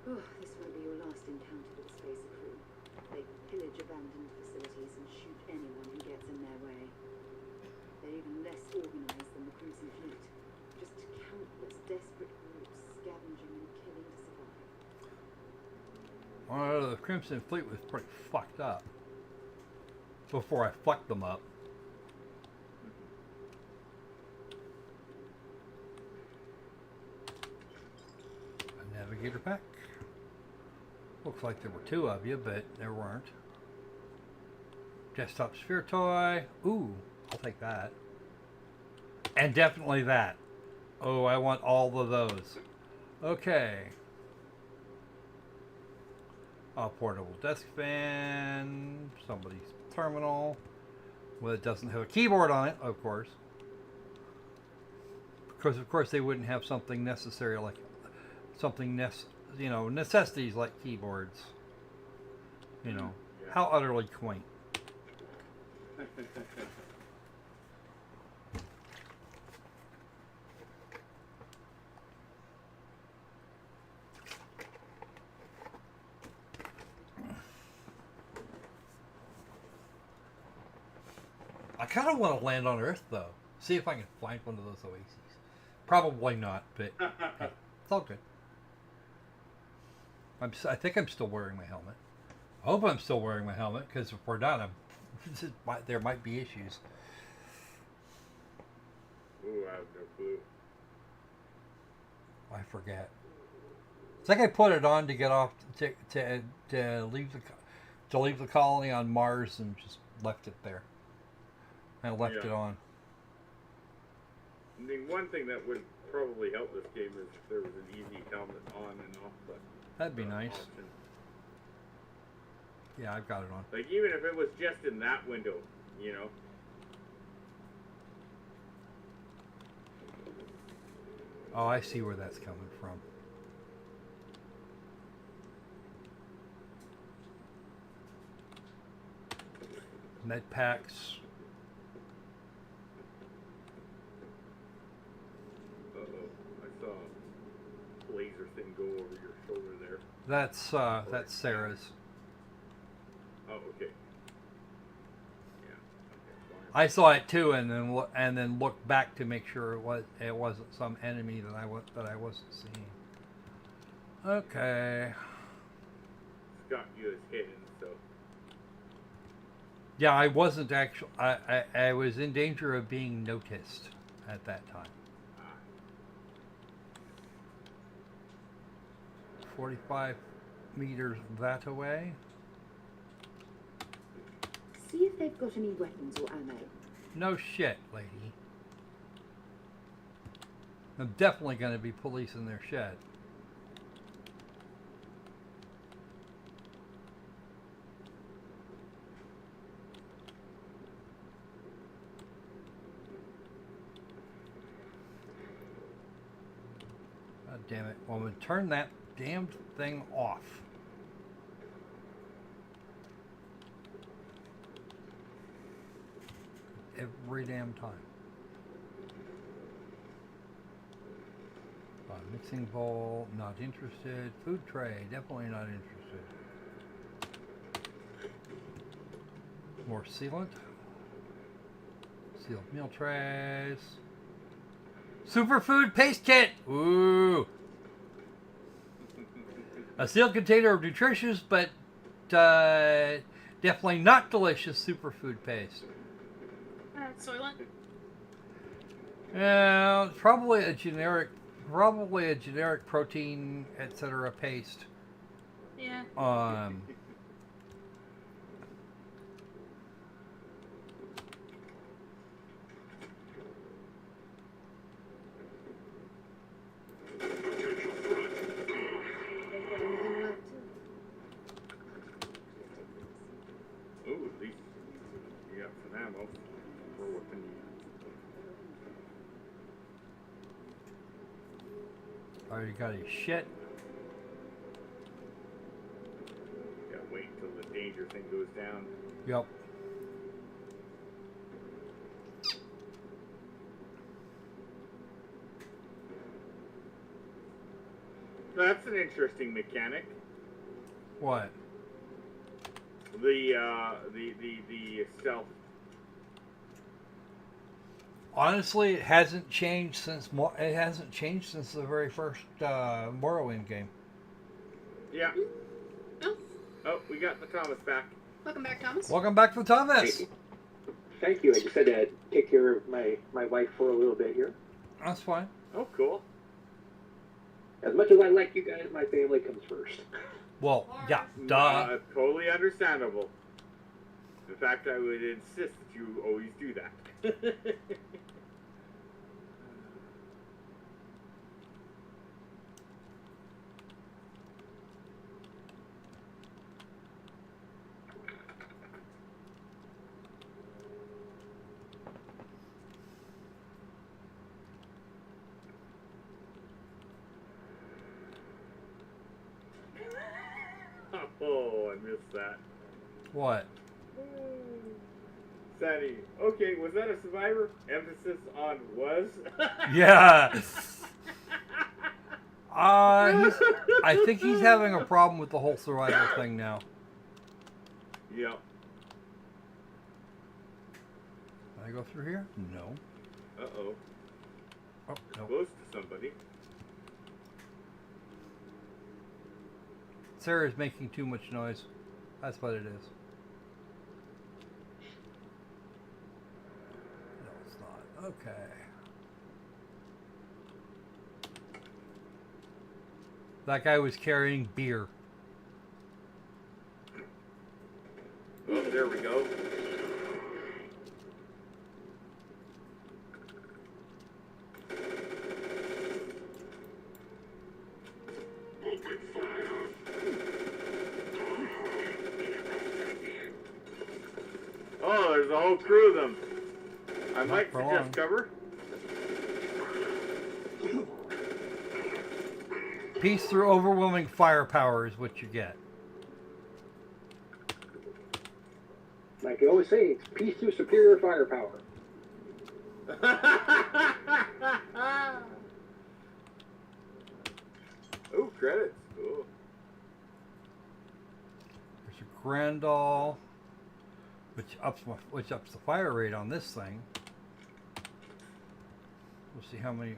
Oh, this won't be your last encounter with the spacer crew. They pillage abandoned facilities and shoot anyone who gets in their way. They're even less organized than the cruising fleet. Just countless desperate groups scavenging and killing to survive. Well, the Crimson Fleet was pretty fucked up. Before I fucked them up. A navigator pack. Looks like there were 2 of you, but there weren't. Desktop sphere toy. Ooh, I'll take that. And definitely that. Oh, I want all of those. Okay. A portable desk fan. Somebody's terminal. Well, it doesn't have a keyboard on it, of course. Because, of course, they wouldn't have something necessary like necessities like keyboards. You know, how utterly quaint. I kind of want to land on Earth, though. See if I can find one of those oases. Probably not, but hey, it's all good. I think I'm still wearing my helmet. I hope I'm still wearing my helmet, because if we're not, there might be issues. Ooh, I have no clue. I forget. It's like I put it on to get off to leave the colony on Mars and just left it there. I left it on. I mean, one thing that would probably help this game is if there was an easy helmet on and off. But that'd be nice. Yeah, I've got it on. Like, even if it was just in that window, you know. Oh, I see where that's coming from. Med packs. saw a laser thing go over your shoulder there. That's Sarah's. Oh, okay. I saw it too, and then looked back to make sure it wasn't some enemy that I wasn't seeing. Okay. Got you as hidden, so. Yeah, I wasn't actually. I was in danger of being noticed at that time. 45 meters that away. See if they've got any weapons or ammo. No shit, lady. I'm definitely going to be police in their shed. God damn it, woman. Turn that damn thing off. Every damn time. Mixing bowl, not interested. Food tray, definitely not interested. More sealant. Sealed meal trays. Superfood paste kit! Ooh! A sealed container of nutritious but definitely not delicious superfood paste. Soylent? Yeah, probably a generic protein, etc. paste. Yeah. Ooh, at least you got some ammo for weapon. Already got his shit. Yeah, wait until the danger thing goes down. Yep. That's an interesting mechanic. What? The stealth. Honestly, it hasn't changed since the very first Morrowind game. Yeah. Oh, we got the Thomas back. Welcome back, Thomas. Welcome back to Thomas. Thank you. I just had to take care of my wife for a little bit here. That's fine. Oh, cool. As much as I like you guys, my family comes first. Well, yeah, duh. Totally understandable. In fact, I would insist that you always do that. Oh, I missed that. What? Sandy, okay, was that a survivor? Emphasis on was? Yeah. I think he's having a problem with the whole survival thing now. Yep. Can I go through here? No. Uh-oh. Oh, no. Close to somebody. Sarah's making too much noise. That's what it is. No, it's not. Okay. That guy was carrying beer. Oh, there we go. Oh, there's a whole crew of them. I might suggest cover. Peace through overwhelming firepower is what you get. Like I always say, it's peace through superior firepower. credits. Cool. There's a Grandal, which ups the fire rate on this thing. We'll see how many.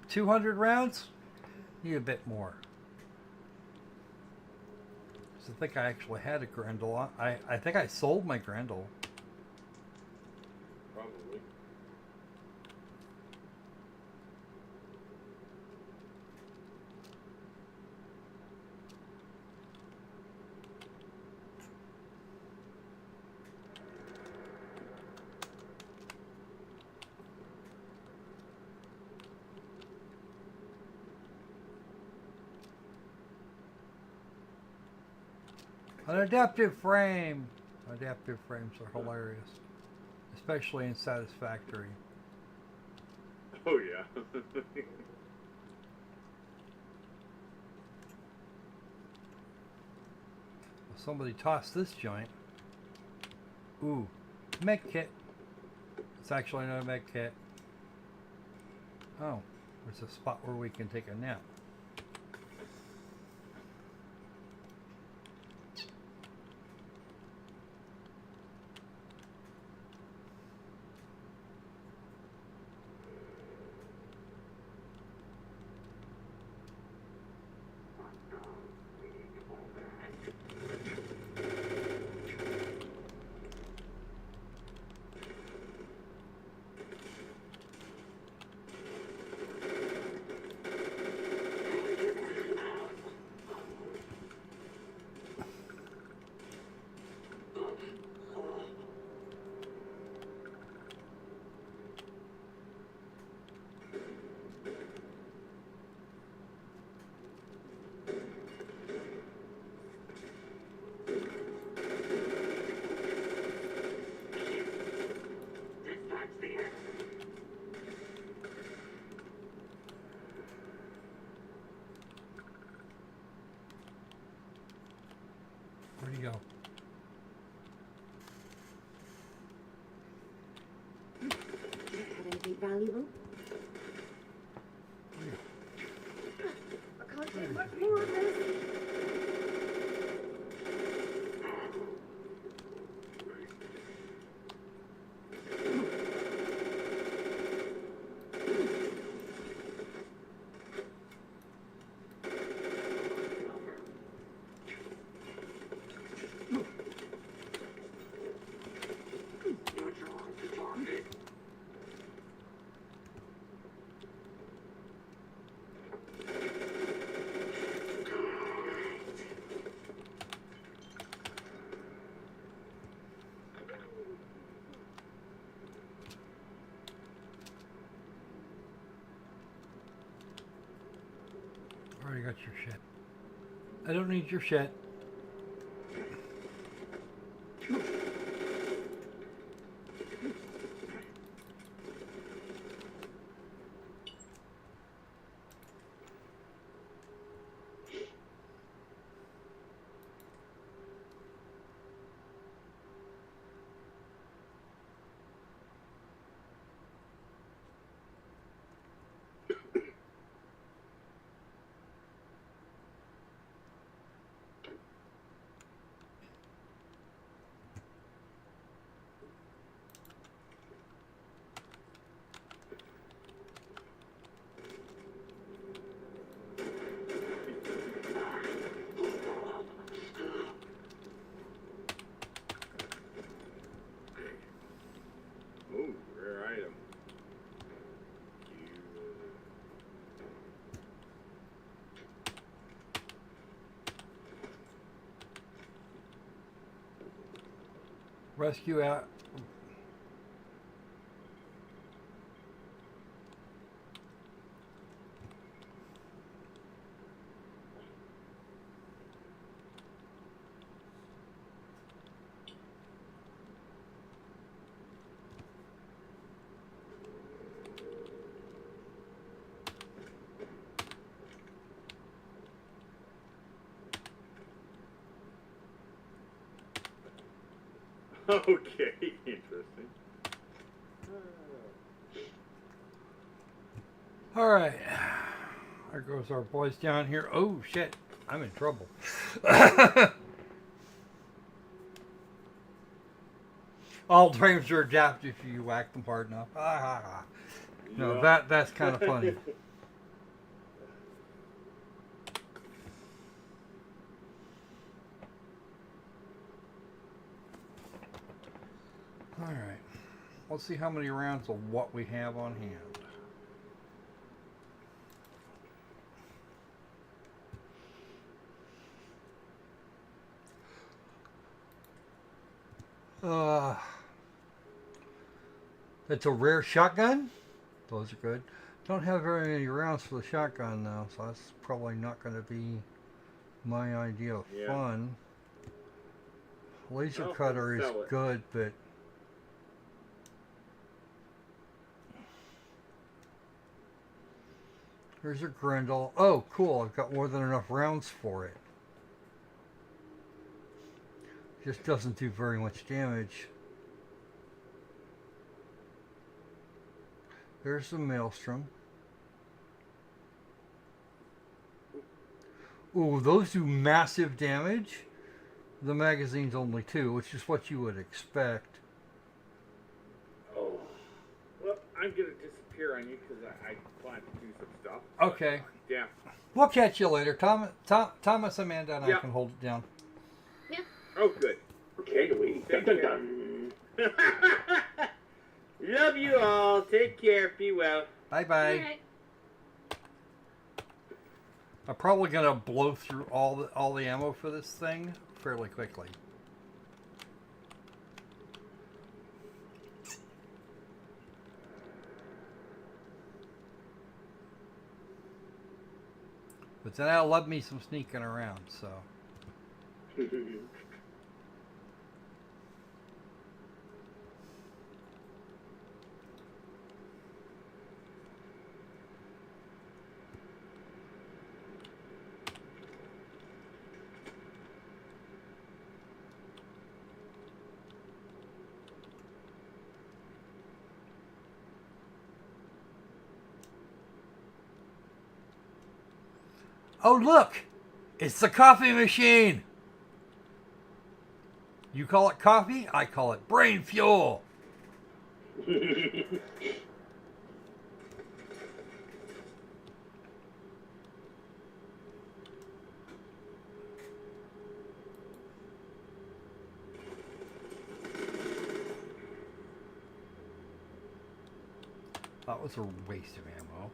200 rounds. Need a bit more. So I think I actually had a Grendel. I think I sold my Grendel. Probably. An adaptive frame. Adaptive frames are hilarious, especially in Satisfactory. Oh yeah. Somebody tossed this joint. Ooh, med kit. It's actually not a med kit. Oh, there's a spot where we can take a nap. Where'd he go? Have anything valuable? I can't take much more of this. Already got your shit. I don't need your shit. Ooh, rare item. Rescue out. Okay, interesting. All right. I There goes our boys down here. Oh, shit. I'm in trouble. All frames are adapted if you whack them hard enough. No, that's kind of funny. All right. Let's see how many rounds of what we have on hand. It's a rare shotgun. Those are good. Don't have very many rounds for the shotgun though, so that's probably not going to be my idea of fun. Laser cutter is good, but here's a Grendel. Oh, cool! I've got more than enough rounds for it. Just doesn't do very much damage. There's the Maelstrom. Ooh, those do massive damage. The magazine's only 2, which is what you would expect. Oh. Well, I'm going to disappear on you because I plan to do some stuff. Okay. Yeah. We'll catch you later. Thomas, Amanda, and I can hold it down. Yeah. Oh, good. Okay, we. Dun, dun, dun. Love you all. Take care. Be well. Bye-bye. Right. I'm probably going to blow through all the ammo for this thing fairly quickly. But then I'll love me some sneaking around, so. Oh, look! It's the coffee machine! You call it coffee, I call it brain fuel! That was a waste of ammo.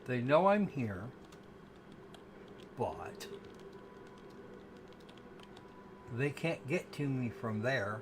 They know I'm here, but they can't get to me from there.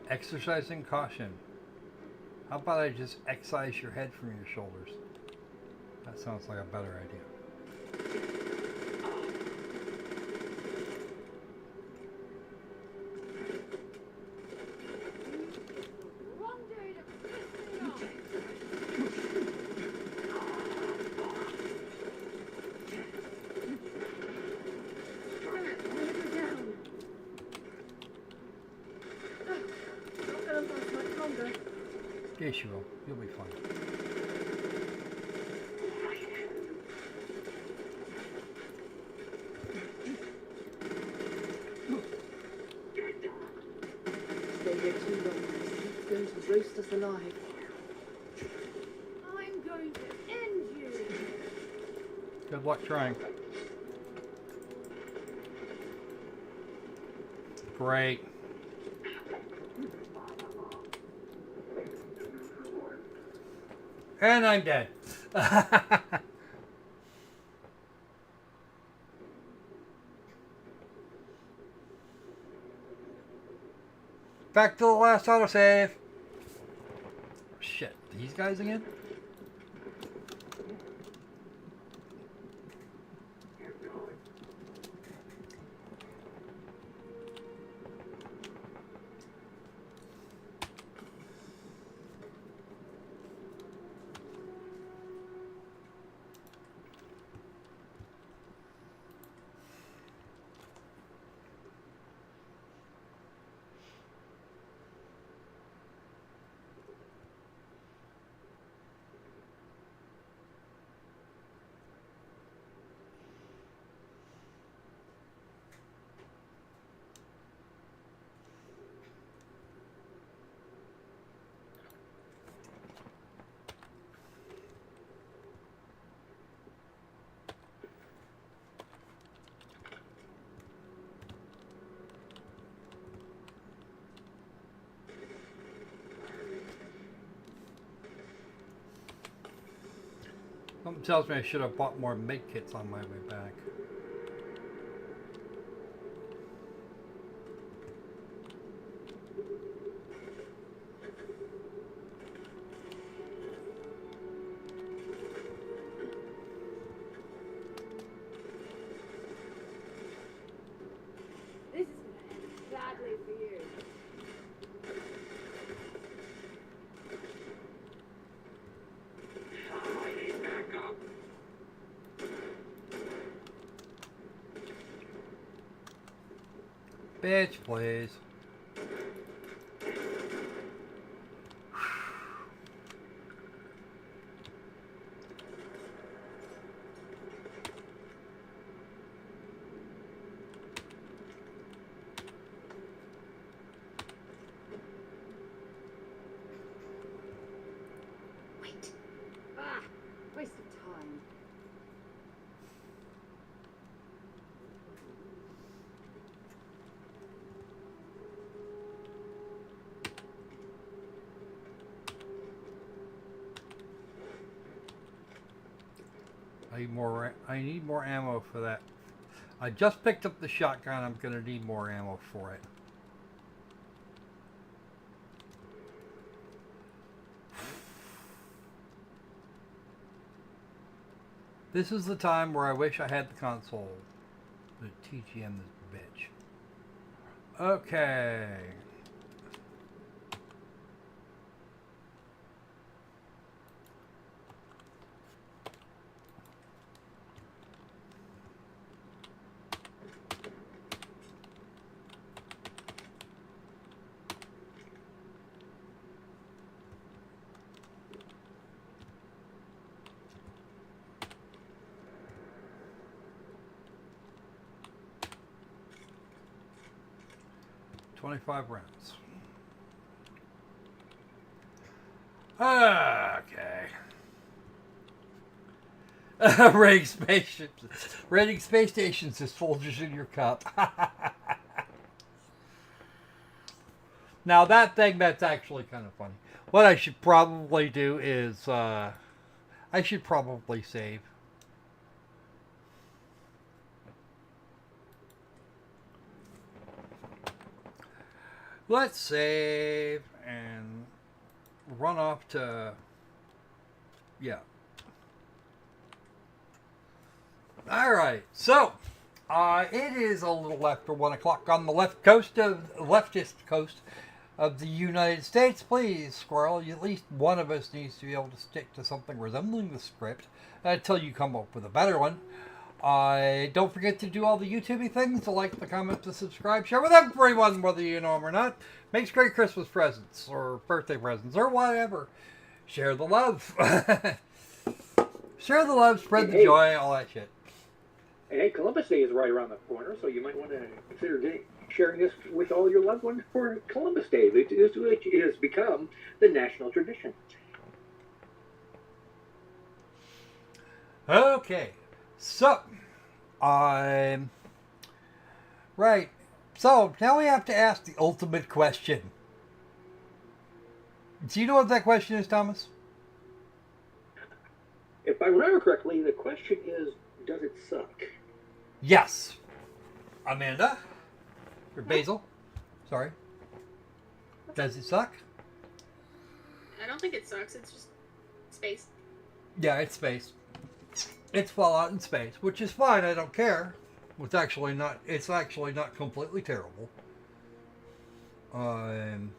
Exercising caution. How about I just excise your head from your shoulders? That sounds like a better idea. Yes, you will. You'll be fine. Stay here too long. It's going to roast us alive. I'm going to end you. Good luck trying. Great. And I'm dead. Back to the last autosave. Shit, these guys again? Something tells me I should have bought more make kits on my way back. This is gonna end badly for you. Bitch, please. Wait. Ah, waste of time. I need more ammo for that. I just picked up the shotgun. I'm gonna need more ammo for it. This is the time where I wish I had the console. The TGM is bitch. Okay. $25 rounds. Okay. Raiding space stations is Folgers in your cup. Now that's actually kind of funny. What I should probably do is, I should probably save. Let's save and run off to, yeah. Alright, so, it is a little after 1 o'clock on the leftist coast of the United States. Please, Squirrel, at least one of us needs to be able to stick to something resembling the script until you come up with a better one. Don't forget to do all the YouTube things, to like, to comment, to subscribe, share with everyone, whether you know them or not. Makes great Christmas presents, or birthday presents, or whatever. Share the love. Share the love, spread the joy, all that shit. Hey, Columbus Day is right around the corner, so you might want to consider sharing this with all your loved ones for Columbus Day, which has become the national tradition. Okay. So, right. So, now we have to ask the ultimate question. Do you know what that question is, Thomas? If I remember correctly, the question is, does it suck? Yes. Amanda? Or Basil? Sorry. Does it suck? I don't think it sucks. It's just space. Yeah, it's space. It's Fallout in space, which is fine. I don't care. It's actually not completely terrible. I'm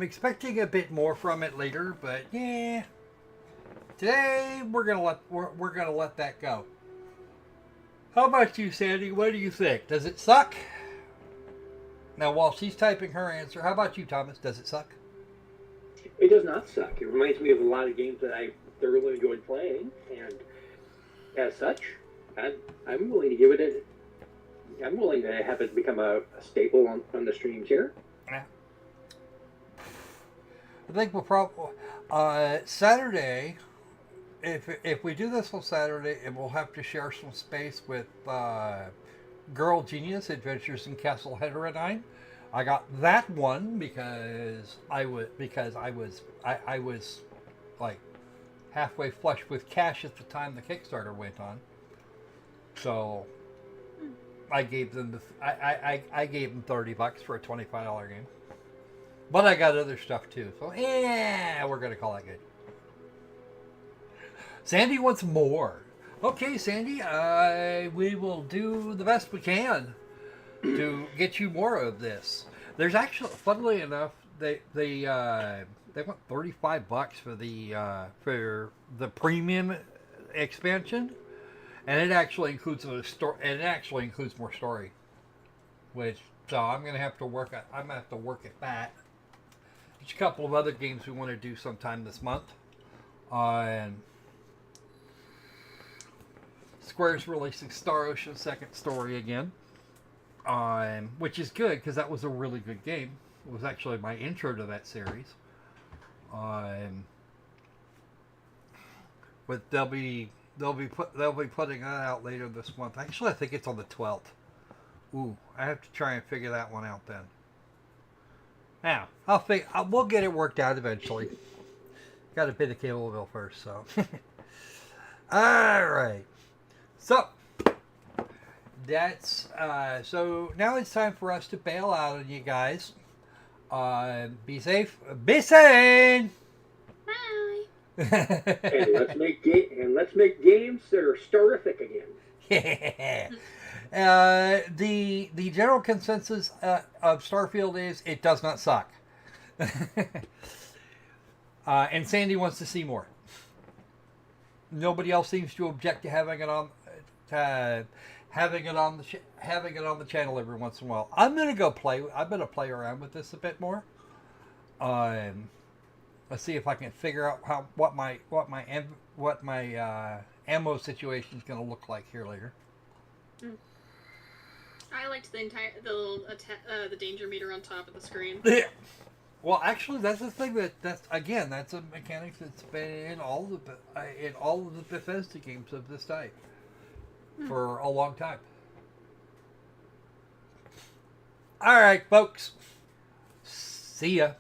expecting a bit more from it later, but yeah. Today we're gonna let that go. How about you, Sandy? What do you think? Does it suck? Now, while she's typing her answer, how about you, Thomas? Does it suck? It does not suck. It reminds me of a lot of games that I thoroughly enjoyed playing, and as such, I'm willing to give it I'm willing to have it become a staple on the streams here. Yeah. I think we'll probably Saturday. If we do this on Saturday, and we'll have to share some space with Girl Genius Adventures in Castle Heterodine. I got that one because I was like halfway flush with cash at the time the Kickstarter went on. So I gave them I gave them $30 for a $25 game. But I got other stuff too. So yeah, we're gonna call it good. Sandy wants more. Okay, Sandy, we will do the best we can to get you more of this. There's actually, funnily enough, they want $35 for the premium expansion, and it actually includes a story. And it actually includes more story, which so I'm gonna have to work at. I'm gonna have to work at that. There's a couple of other games we want to do sometime this month. And Square's releasing Star Ocean Second Story again, which is good because that was a really good game. It was actually my intro to that series. But they'll be putting that out later this month. Actually, I think it's on the 12th. Ooh, I have to try and figure that one out then. Now, we'll get it worked out eventually. Got to pay the cable bill first, so. All right. So that's so now it's time for us to bail out on you guys. Be safe. Be sane. Bye. And let's make games that are storific again. Yeah. The general consensus of Starfield is it does not suck. And Sandy wants to see more. Nobody else seems to object to having it on the channel every once in a while. I'm gonna play around with this a bit more. Let's see if I can figure out what my ammo situation is gonna look like here later. I liked the danger meter on top of the screen. Yeah. Well, actually, that's the thing that's a mechanic that's been in all of the Bethesda games of this type for a long time. All right, folks. See ya.